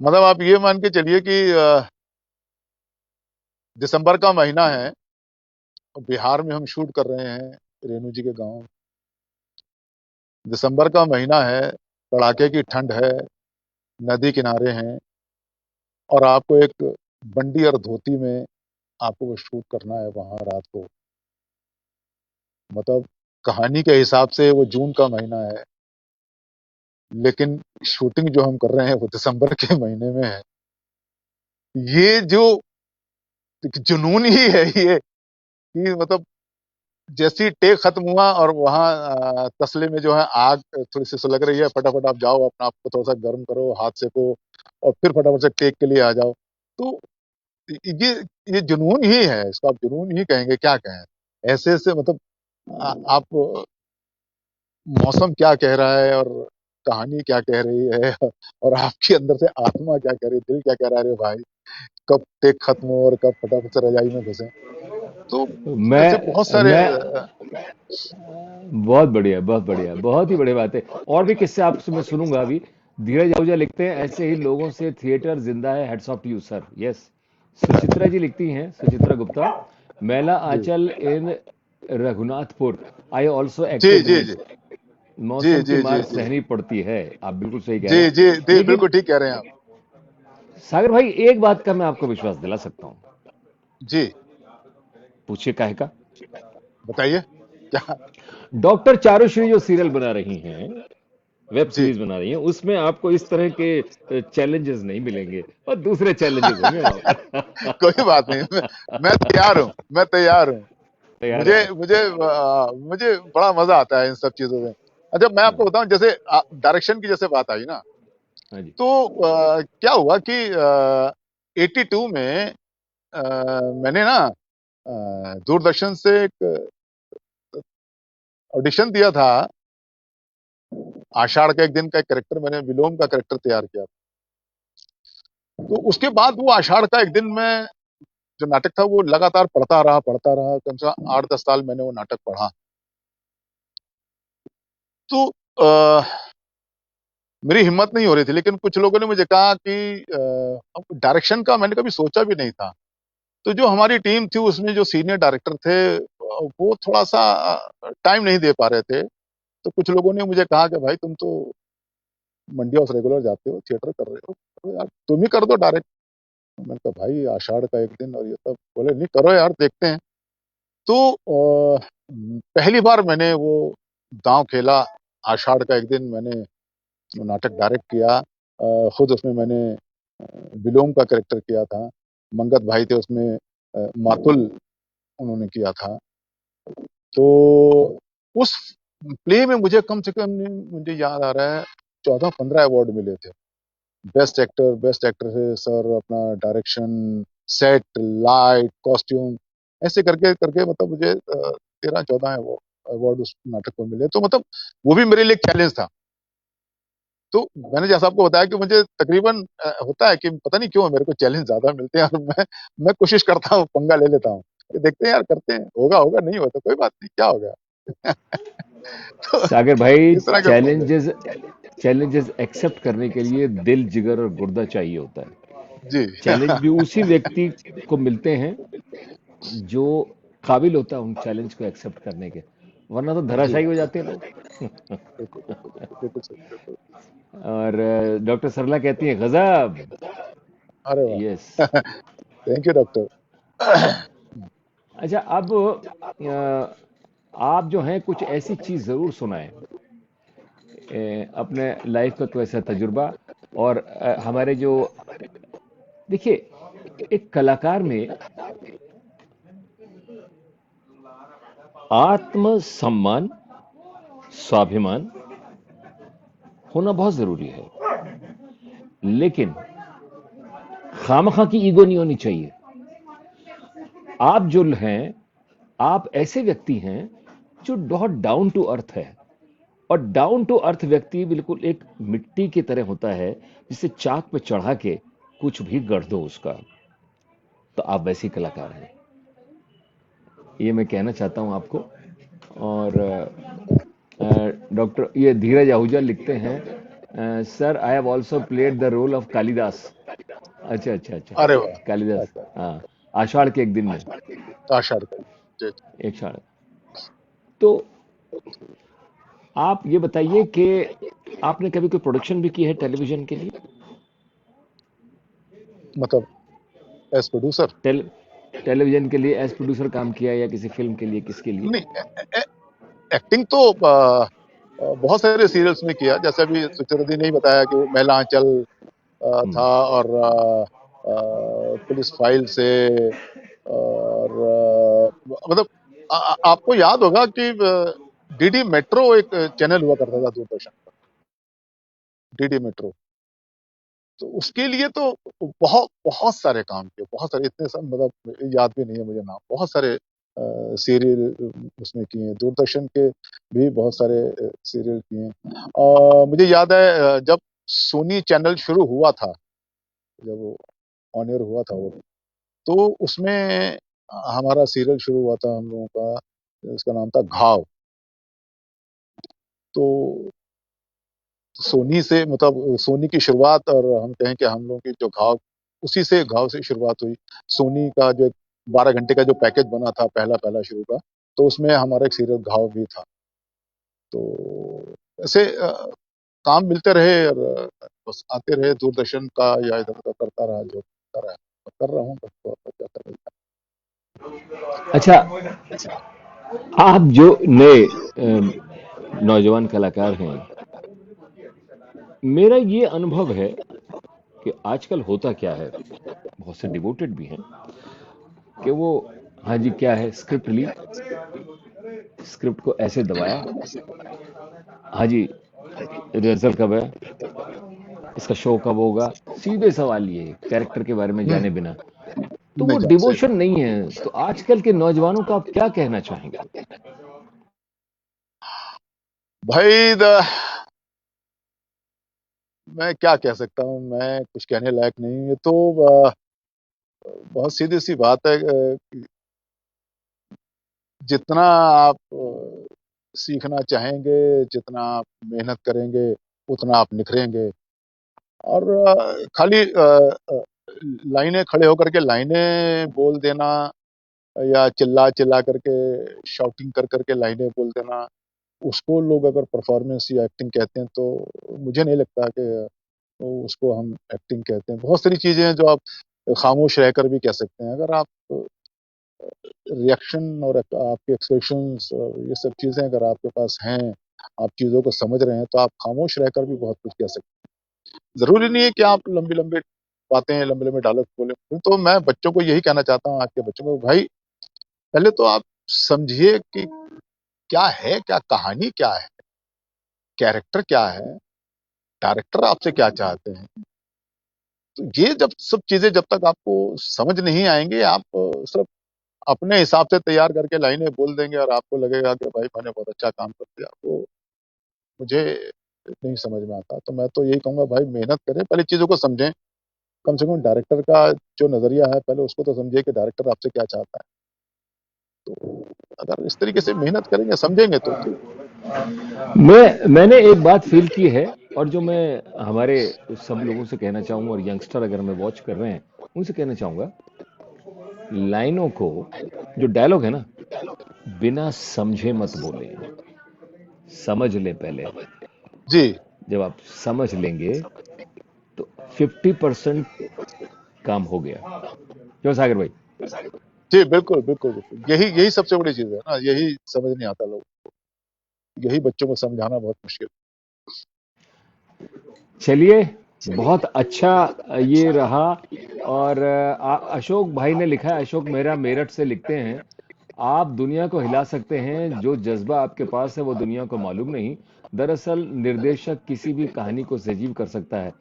मतलब आप ये मान के चलिए कि दिसंबर का महीना है और बिहार में हम शूट कर रहे हैं, रेणु जी के गांव। दिसंबर का महीना है, कड़ाके की ठंड है, नदी किनारे हैं, और आपको एक बंडी और धोती में आपको वो शूट करना है वहां रात को। मतलब कहानी के हिसाब से वो जून का महीना है, लेकिन शूटिंग जो हम कर रहे हैं वो दिसंबर के महीने में है। ये जो जुनून ही है ये, कि मतलब जैसे ही टेक खत्म हुआ और वहां तसले में जो है आग थोड़ी सी सुलग रही है, फटाफट आप जाओ, अपना आपको थोड़ा सा गर्म करो, हाथ सेको, और फिर फटाफट से टेक के लिए आ जाओ। तो ये ये जुनून ही है, इसको आप जुनून ही कहेंगे, क्या कहें। ऐसे ऐसे मतलब आप मौसम क्या कह रहा है और कहानी क्या कह रही है और आपके अंदर से आत्मा क्या कह रही है, दिल क्या कह रहा है, अरे भाई कब टेक खत्म हो और कब फटाफट से रजाई में घुसे। तो ऐसे बहुत सारे मैं बहुत बढ़िया, बहुत बढ़िया, बहुत ही बढ़िया बात है। और भी किस्से आपसे मैं सुनूंगा अभी। धीरज आहूजा लिखते हैं, ऐसे ही लोगों से थिएटर जिंदा है, hats off to you sir. Yes. Suchitra ji लिखती हैं, सुचित्रा गुप्ता, मेला जी Aanchal in Raghunathpur, I also जी एक्टेड इन जी इट। जी जी मौसम की जी जी मार जी सहनी पड़ती है, आप बिल्कुल सही कह जी रहे जी हैं। जी, लेकिन बिल्कुल ठीक कह रहे हैं आप। सागर भाई, एक बात का मैं आपको विश्वास दिला सकता हूं। जी, पूछिए काहे का। बताइए क्या। डॉक्टर चारूश्री जो सीरियल बना रही हैं, वेब जी। सीरीज बना रही हैं, उसमें आपको इस तरह के चैलेंजेस नहीं मिलेंगे, और दूसरे चैलेंजेस होंगे वहां पर। कोई बात नहीं, मैं तैयार हूँ, मैं तैयार हूँ। तैयार है मुझे आप। मुझे मुझे बड़ा मजा आता है इन सब चीजों में। अच्छा, मैं आपको हाँ। बताऊं, जैसे डायरेक्शन की जैसे बात आई ना, हाँ जी। तो क्या हुआ कि 82 में मैंने ना दूरदर्शन से एक ऑडिशन दिया था। आषाढ़ का एक दिन का एक कैरेक्टर, मैंने विलोम का कैरेक्टर तैयार किया। तो उसके बाद वो आषाढ़ का एक दिन में जो नाटक था वो लगातार पढ़ता रहा, कम से कम 8-10 साल मैंने वो नाटक पढ़ा। तो मेरी हिम्मत नहीं हो रही थी, लेकिन कुछ लोगों ने मुझे कहा कि अब डायरेक्शन का मैंने कभी सोचा भी नहीं था। तो जो हमारी टीम थी उसमें जो सीनियर डायरेक्टर थे वो थोड़ा-सा टाइम नहीं दे पा रहे थे। तो कुछ लोगों ने मुझे कहा कि भाई तुम तो मंडी हाउस रेगुलर जाते हो, थिएटर कर रहे हो, तो यार तुम ही कर दो डायरेक्ट। मैंने कहा भाई आषाढ़ का एक दिन और ये सब, बोले नहीं करो यार देखते हैं। तो पहली बार मैंने वो दांव खेला, आषाढ़ का एक दिन मैंने वो नाटक डायरेक्ट किया। खुद उसमें मैंने विलोम का कैरेक्टर किया था, मंगत भाई थे उसमें, मातुल उन्होंने किया था। तो उस प्ले में मुझे कम से कम, मुझे याद आ रहा है 14-15 अवार्ड मिले थे। बेस्ट एक्टर से सर, अपना डायरेक्शन, सेट, लाइट, कॉस्ट्यूम, ऐसे करके करके मतलब मुझे 13-14 अवार्ड उस नाटक को मिले। तो मतलब वो भी मेरे लिए चैलेंज था। तो मैंने जैसा आपको बताया कि मुझे तकरीबन होता है कि पता नहीं क्यों मेरे को चैलेंज ज्यादा मिलते हैं, और मैं कोशिश करता हूँ, पंगा ले लेता हूँ कि देखते हैं यार, करते हैं, होगा होगा, नहीं होता कोई बात नहीं, क्या होगा। तो सागर भाई, इस तरह के पंगे। चैलेंजेस चैलेंजेस एक्सेप्ट करने के लिए दिल, जिगर और गुर्दा चाहिए होता है। जी। चैलेंज भी उसी व्यक्ति को मिलते हैं जो काबिल होता है उन चैलेंज को एक्सेप्ट करने के, वरना तो जी धराशायी हो जाते हैं लोग। बिल्कुल बिल्कुल बिल्कुल बिल्कुल सही, बिल्कुल। और डॉक्टर सरला कहती है गजब। अरे यस। वाह। Thank you doctor. अच्छा, अब आप जो हैं कुछ ऐसी चीज जरूर सुनाएं, अपने लाइफ का कोई ऐसा तजुर्बा। और हमारे जो, देखिए, एक कलाकार में आत्मसम्मान, स्वाभिमान होना बहुत जरूरी है, लेकिन खामखा की ईगो नहीं होनी चाहिए। आप जो हैं, आप ऐसे व्यक्ति हैं जो बहुत डाउन टू अर्थ है। और डाउन टू अर्थ व्यक्ति बिल्कुल एक मिट्टी की तरह होता है, जिसे चाक पे चढ़ा के कुछ भी गढ़ दो उसका। तो आप वैसे ही कलाकार हैं, ये मैं कहना चाहता हूं आपको। और डॉक्टर ये धीरज आहूजा लिखते हैं, sir I have also played the role of Kalidas. अच्छा अच्छा अच्छा। अरे वाह। कालिदास, अच्छा। हाँ, आषाढ़ के एक दिन में। आषाढ़ का। जी। एक क्षण। तो आप ये बताइए कि आपने कभी कोई प्रोडक्शन भी की है टेलीविजन के लिए? मतलब एज प्रोड्यूसर। टेल टेलीविजन के लिए एज प्रोड्यूसर काम किया, या किसी फिल्म के लिए, किसके लिए? नहीं, एक्टिंग तो बहुत सारे सीरियल्स में किया, जैसे अभी सुचित्रा दी ने ही बताया कि महिला आंचल था, और पुलिस फाइल से, और मतलब आपको याद होगा कि डीडी मेट्रो एक चैनल हुआ करता था दूरदर्शन पर, डीडी मेट्रो। तो उसके लिए तो बहुत बहुत सारे काम किए, बहुत सारे, इतने सब मतलब याद भी नहीं है मुझे नाम, बहुत सारे सीरियल उसमें किए हैं, दूरदर्शन के भी बहुत सारे सीरियल किए हैं। मुझे याद है जब सोनी चैनल शुरू हुआ था, जब वो ऑन एयर हुआ था वो, तो उसमें हमारा सीरियल शुरू हुआ था हम लोगों का, इसका नाम था घाव। तो सोनी से, मतलब सोनी की शुरुआत, और हम कहें कि हम लोगों की जो घाव, उसी से घाव से शुरुआत हुई। सोनी का जो 12 घंटे का जो पैकेज बना था पहला पहला शुरू का, तो उसमें हमारा एक सीरियल घाव भी था। तो ऐसे काम मिलते रहे, और बस आते रहे दूरदर्शन का या इधर का, करता रहा जो करता रहा, कर रहा हूँ बस, तो क्या कर रहा अच्छा, आप जो नए नौजवान कलाकार हैं, मेरा ये अनुभव है कि आजकल होता क्या है, बहुत से डिवोटेड भी हैं कि वो, हाँ जी क्या है, स्क्रिप्ट ली, स्क्रिप्ट को ऐसे दबाया, हाँ जी रिहर्सल कब है, इसका शो कब होगा, सीधे सवाल ये कैरेक्टर के बारे में जाने बिना। तो वो नहीं जान सही डिवोशन बात। नहीं है। तो आजकल के नौजवानों का आप क्या कहना चाहेंगे? भाई मैं क्या कह सकता हूँ, मैं कुछ कहने लायक नहीं हूँ। ये तो बहुत सीधी सी बात है। जितना आप सीखना चाहेंगे, जितना आप मेहनत करेंगे, उतना आप निखरेंगे। और खाली लाइनें खड़े होकर के लाइनें बोल देना, या चिल्ला चिल्ला करके शाउटिंग कर करके लाइनें बोल देना, उसको लोग अगर परफॉर्मेंस या एक्टिंग कहते हैं, तो मुझे नहीं लगता कि उसको हम एक्टिंग कहते हैं। बहुत सारी चीजें हैं जो आप खामोश रहकर भी कह सकते हैं। अगर आप रिएक्शन और आपके एक्सप्रेशंस और ये सब चीजें अगर आपके पास हैं, आप चीजों को समझ रहे हैं, तो आप खामोश रहकर भी बहुत कुछ कह सकते हैं। जरूरी नहीं है कि आप लंबी लंबी बातें, लंबे लंबे डायलॉग बोले। तो मैं बच्चों को यही कहना चाहता हूँ, आज के बच्चों को, भाई पहले तो आप समझिए कि क्या है, क्या कहानी क्या है, कैरेक्टर क्या है, डायरेक्टर आपसे क्या चाहते हैं। तो ये जब सब चीजें जब तक आपको समझ नहीं आएंगे, आप सिर्फ अपने हिसाब से तैयार करके लाइनें बोल देंगे और आपको लगेगा कि भाई मैंने बहुत अच्छा काम कर दिया, वो मुझे नहीं समझ में आता। तो मैं तो यही कहूंगा, भाई मेहनत करें, पहले चीजों को समझें। कम से कम डायरेक्टर का जो नजरिया है, पहले उसको तो समझिए कि डायरेक्टर आपसे क्या चाहता है। तो अगर इस तरीके से मेहनत करेंगे, समझेंगे, तो ठीक। मैंने एक बात फील की है, और जो मैं हमारे सब लोगों से कहना चाहूंगा, और यंगस्टर अगर हमें वॉच कर रहे हैं उनसे कहना चाहूंगा, लाइनों को, जो डायलॉग है ना, बिना समझे मत बोले, समझ ले पहले। जी जब आप समझ लेंगे तो 50% काम हो गया। क्यों सागर भाई? जी, बिल्कुल बिल्कुल बिल्कुल, यही यही सबसे बड़ी चीज है ना, यही समझ नहीं आता लोग, यही बच्चों को समझाना बहुत मुश्किल। चलिए, बहुत अच्छा ये रहा। और अशोक भाई ने लिखा है, अशोक मेहरा मेरठ से लिखते हैं, आप दुनिया को हिला सकते हैं, जो जज्बा आपके पास है वो दुनिया को मालूम नहीं। दरअसल निर्देशक किसी भी कहानी को सजीव कर सकता है।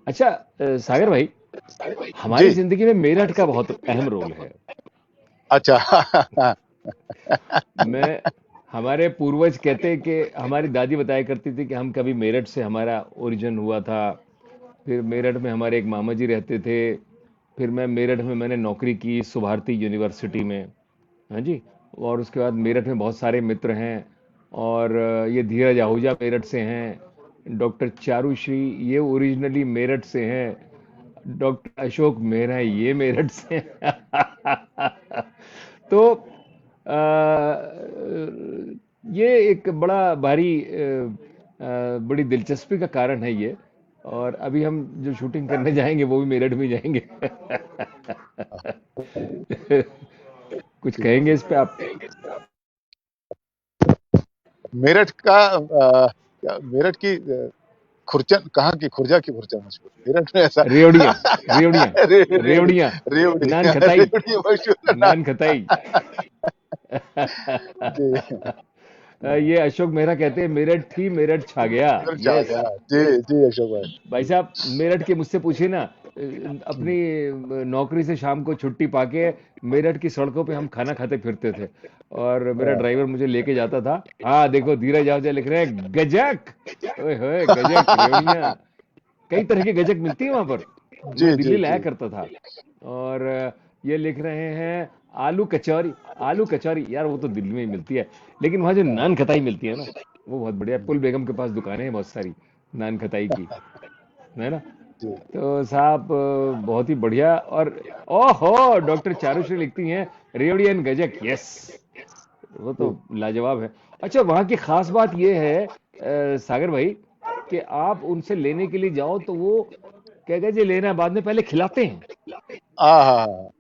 अच्छा, सागर भाई, हमारी जी। जिंदगी में मेरठ का बहुत अहम रोल है। अच्छा। मैं हमारे पूर्वज कहते हैं कि हमारी दादी बताया करती थी कि हम कभी मेरठ से हमारा ओरिजिन हुआ था। फिर मेरठ में हमारे एक मामा जी रहते थे। फिर मेरठ में मैंने नौकरी की सुभारती यूनिवर्सिटी में। हाँ जी। और उसके बाद मेरठ में बहुत सारे मित्र हैं। और ये धीरज आहूजा मेरठ से हैं। डॉक्टर चारूश्री ये ओरिजिनली मेरठ से हैं। डॉक्टर अशोक मेहरा ये मेरठ से हैं। तो अ, ये एक बड़ा भारी बड़ी दिलचस्पी का कारण है ये। और अभी हम जो शूटिंग करने जाएंगे वो भी मेरठ में जाएंगे। कुछ कहेंगे इस पे आप? मेरठ का मेरठ की खुरचन, कहाँ की खुर्जा की खुरचन मशहूर, मेरठ में ऐसा। रेवड़ियाँ, रेवड़ियाँ, रेवड़ियाँ, नान रेवड़ी खताई, रेवड़ी मशहूर ना। नान खताई। जी, ये अशोक मेहरा कहते हैं, मेरठ थी मेरठ छा गया। मिर्च आ यस। गया। जी जी अशोक भाई। भाई साहब, मेरठ के मुझसे पूछिए ना, अपनी नौकरी से शाम को छुट्टी पाके मेरठ की सड़कों पे हम खाना खाते फिरते थे। और मेरा हाँ, ड्राइवर मुझे लेके जाता था। हाँ देखो, धीरज आहूजा लिख रहे हैं गजक। ओए होए, गजक रेवड़ियाँ। कई तरह की गजक मिलती है वहां पर। जी मैं जी दिल्ली लाया जी। करता था। और ये लिख रहे हैं आलू कचौरी। आलू कचौरी यार, वो तो दिल्ली में ही मिलती है। लेकिन वहां जो हाँ, नान खताई मिलती है ना, वो बहुत बढ़िया है। पुल बेगम के पास दुकानें हैं बहुत सारी नान खताई की, है ना। जी तो साहब, बहुत ही बढ़िया। और ओहो, डॉक्टर चारूश्री लिखती हैं रेवड़ी एंड गजक। यस, वो तो जी। लाजवाब है। अच्छा, वहाँ की खास बात ये है, सागर भाई, कि आप उनसे लेने के लिए जाओ तो वो कहेगा जी लेना है, बाद में पहले खिलाते हैं। हाँ,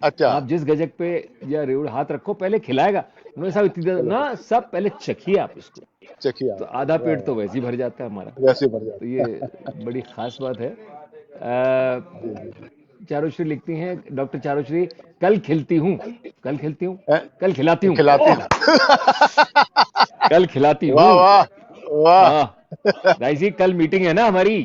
अच्छा। आप जिस गजक पे या रेवड़ी हाथ रखो, पहले खिलाएगा। उन्होंने साहब इतनी देर चलो ना, सब पहले चखिए आप इसको। चखिया। तो आधा वाह पेट तो वाह, वैसे ही भर जाता है हमारा। वैसे बढ़ तो ये जाता। बड़ी खास बात है। जी जी। चारुश्री लिखती हैं, डॉक्टर चारुश्री, कल खिलती हूँ, कल खिलती हूँ, कल खिलाती हूँ। खिलाती ओह, हूँ। कल खिलाती हूँ। वाह वाह वाह। हाँ, भाई जी, कल मीटिंग है ना हमारी,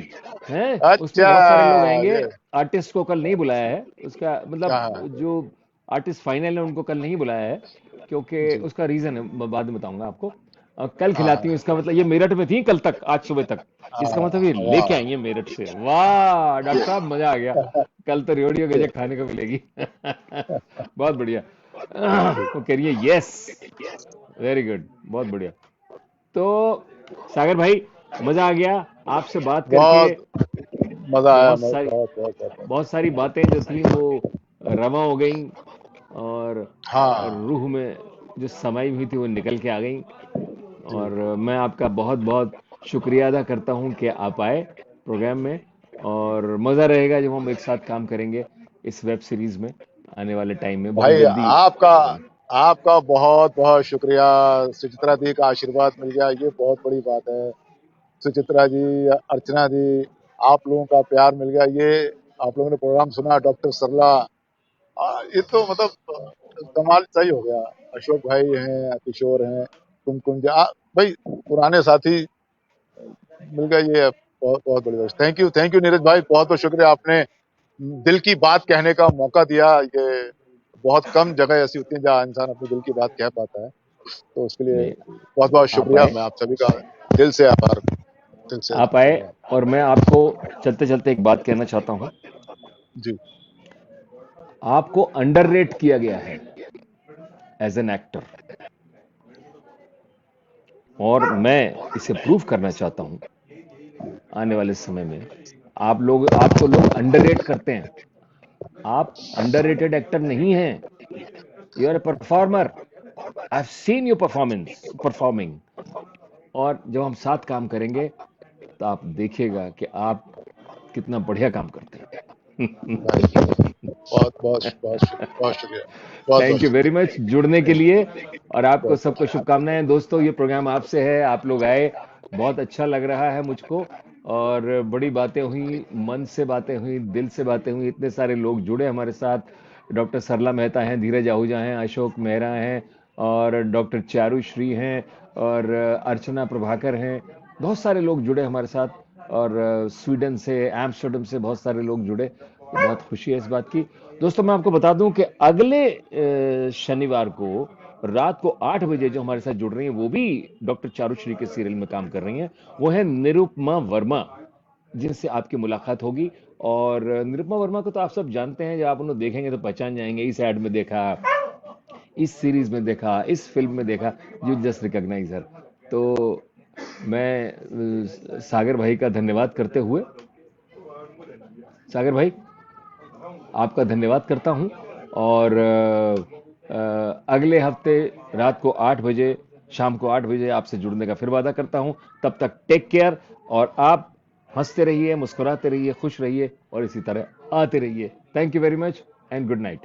हैं? उसमें अच्छा। बहुत सारे लोग आएंगे। ये आर्टिस्ट को कल नहीं बुलाया है, उसका मतलब हाँ। जो आर्टिस्ट फाइनल है उनको कल नहीं बुलाया है, क्योंकि जी उसका रीजन है, मैं बाद में बताऊंगा आपको। कल हाँ खिलाती हूँ, इसका मतलब ये मेरठ में थी कल तक, आज सुबह तक, इसका मतलब ये वाह। लेके आई है मेरठ से। वाह डॉक्टर साहब, मजा आ गया। कल तो रेवड़ी और गजक खाने को मिलेगी। बहुत बढ़िया। वो कह रही है यस, वेरी गुड, बहुत बढ़िया। तो सागर भाई, मजा आ गया आपसे बात करके। बहुत मजा आया, बहुत बहुत सारी बहुत बहुत बहुत। बहुत सारी बातें जो थी वो रवा हो गई, और हाँ रूह में जो समाई हुई थी वो निकल के आ गई। जी। और मैं आपका बहुत बहुत शुक्रिया अदा करता हूं कि आप आए प्रोग्राम में। और मज़ा रहेगा जब हम एक साथ काम करेंगे इस वेब सीरीज में, आने वाले टाइम में बहुत भाई जल्दी। आपका आपका बहुत बहुत शुक्रिया। सुचित्रा दी का आशीर्वाद मिल गया, ये बहुत बड़ी बात है। सुचित्रा जी, अर्चना जी, आप लोगों का प्यार मिल गया, ये आप लोगों ने प्रोग्राम सुना, डॉक्टर सरला, ये तो मतलब कमाल सही हो गया। अशोक भाई हैं, किशोर हैं, कुमकुम जी, भाई पुराने साथी मिल गए, ये बहुत बहुत बड़ी बात। थैंक यू नीरज भाई, बहुत बहुत शुक्रिया, आपने दिल की बात कहने का मौका दिया। ये बहुत कम जगह ऐसी होती है जहाँ इंसान अपने दिल की बात कह पाता है, तो उसके लिए नहीं, बहुत बहुत आप शुक्रिया। आए, मैं आप सभी का दिल से आभार, दिल से आप आए। धन्यवाद। और मैं आपको चलते चलते एक बात कहना चाहता हूँ। जी आपको अंडररेट किया गया है एज एन एक्टर, और मैं इसे प्रूव करना चाहता हूँ आने वाले समय में। आपको लोग अंडररेट करते हैं। आप अंडररेटेड एक्टर नहीं हैं, you are a performer. I have seen you performing. और जब हम साथ काम करेंगे तो आप देखिएगा कि आप कितना बढ़िया काम करते हैं। भाई, बहुत बहुत बहुत शुक्रिया, बहुत बहुत थैंक यू वेरी शुक्रिया। मच जुड़ने के लिए, और आपको बहुत सबको शुभकामनाएं। दोस्तों, ये प्रोग्राम आपसे है, आप लोग आए, बहुत अच्छा लग रहा है मुझको। और बड़ी बातें हुई, मन से बातें हुई, दिल से बातें हुई, इतने सारे लोग जुड़े हमारे साथ। डॉक्टर सरला मेहता हैं, धीरज आहूजा हैं, अशोक मेहरा हैं, और डॉक्टर चारू श्री हैं, और अर्चना प्रभाकर हैं। बहुत सारे लोग जुड़े हमारे साथ। और स्वीडन से, एम्स्टर्डम से बहुत सारे लोग जुड़े, तो बहुत खुशी है इस बात की। दोस्तों, मैं आपको बता दूं कि अगले शनिवार को रात को 8 बजे जो हमारे साथ जुड़ रही हैं वो भी डॉक्टर चारुश्री के सीरियल में काम कर रही हैं। वो है निरुपमा वर्मा, जिनसे आपकी मुलाकात होगी। और निरुपमा वर्मा को तो आप सब जानते हैं, जब आप उन्हें देखेंगे तो पहचान जाएंगे। इस एड में देखा, इस सीरीज में देखा, इस फिल्म में देखा, यू जस्ट रिकॉग्नाइज हर। तो मैं सागर भाई का धन्यवाद करते हुए, सागर भाई आपका धन्यवाद करता हूं। और अगले हफ्ते रात को 8 बजे, शाम को 8 बजे आपसे जुड़ने का फिर वादा करता हूं। तब तक टेक केयर, और आप हंसते रहिए, मुस्कुराते रहिए, खुश रहिए, और इसी तरह आते रहिए। Thank you very much and good night.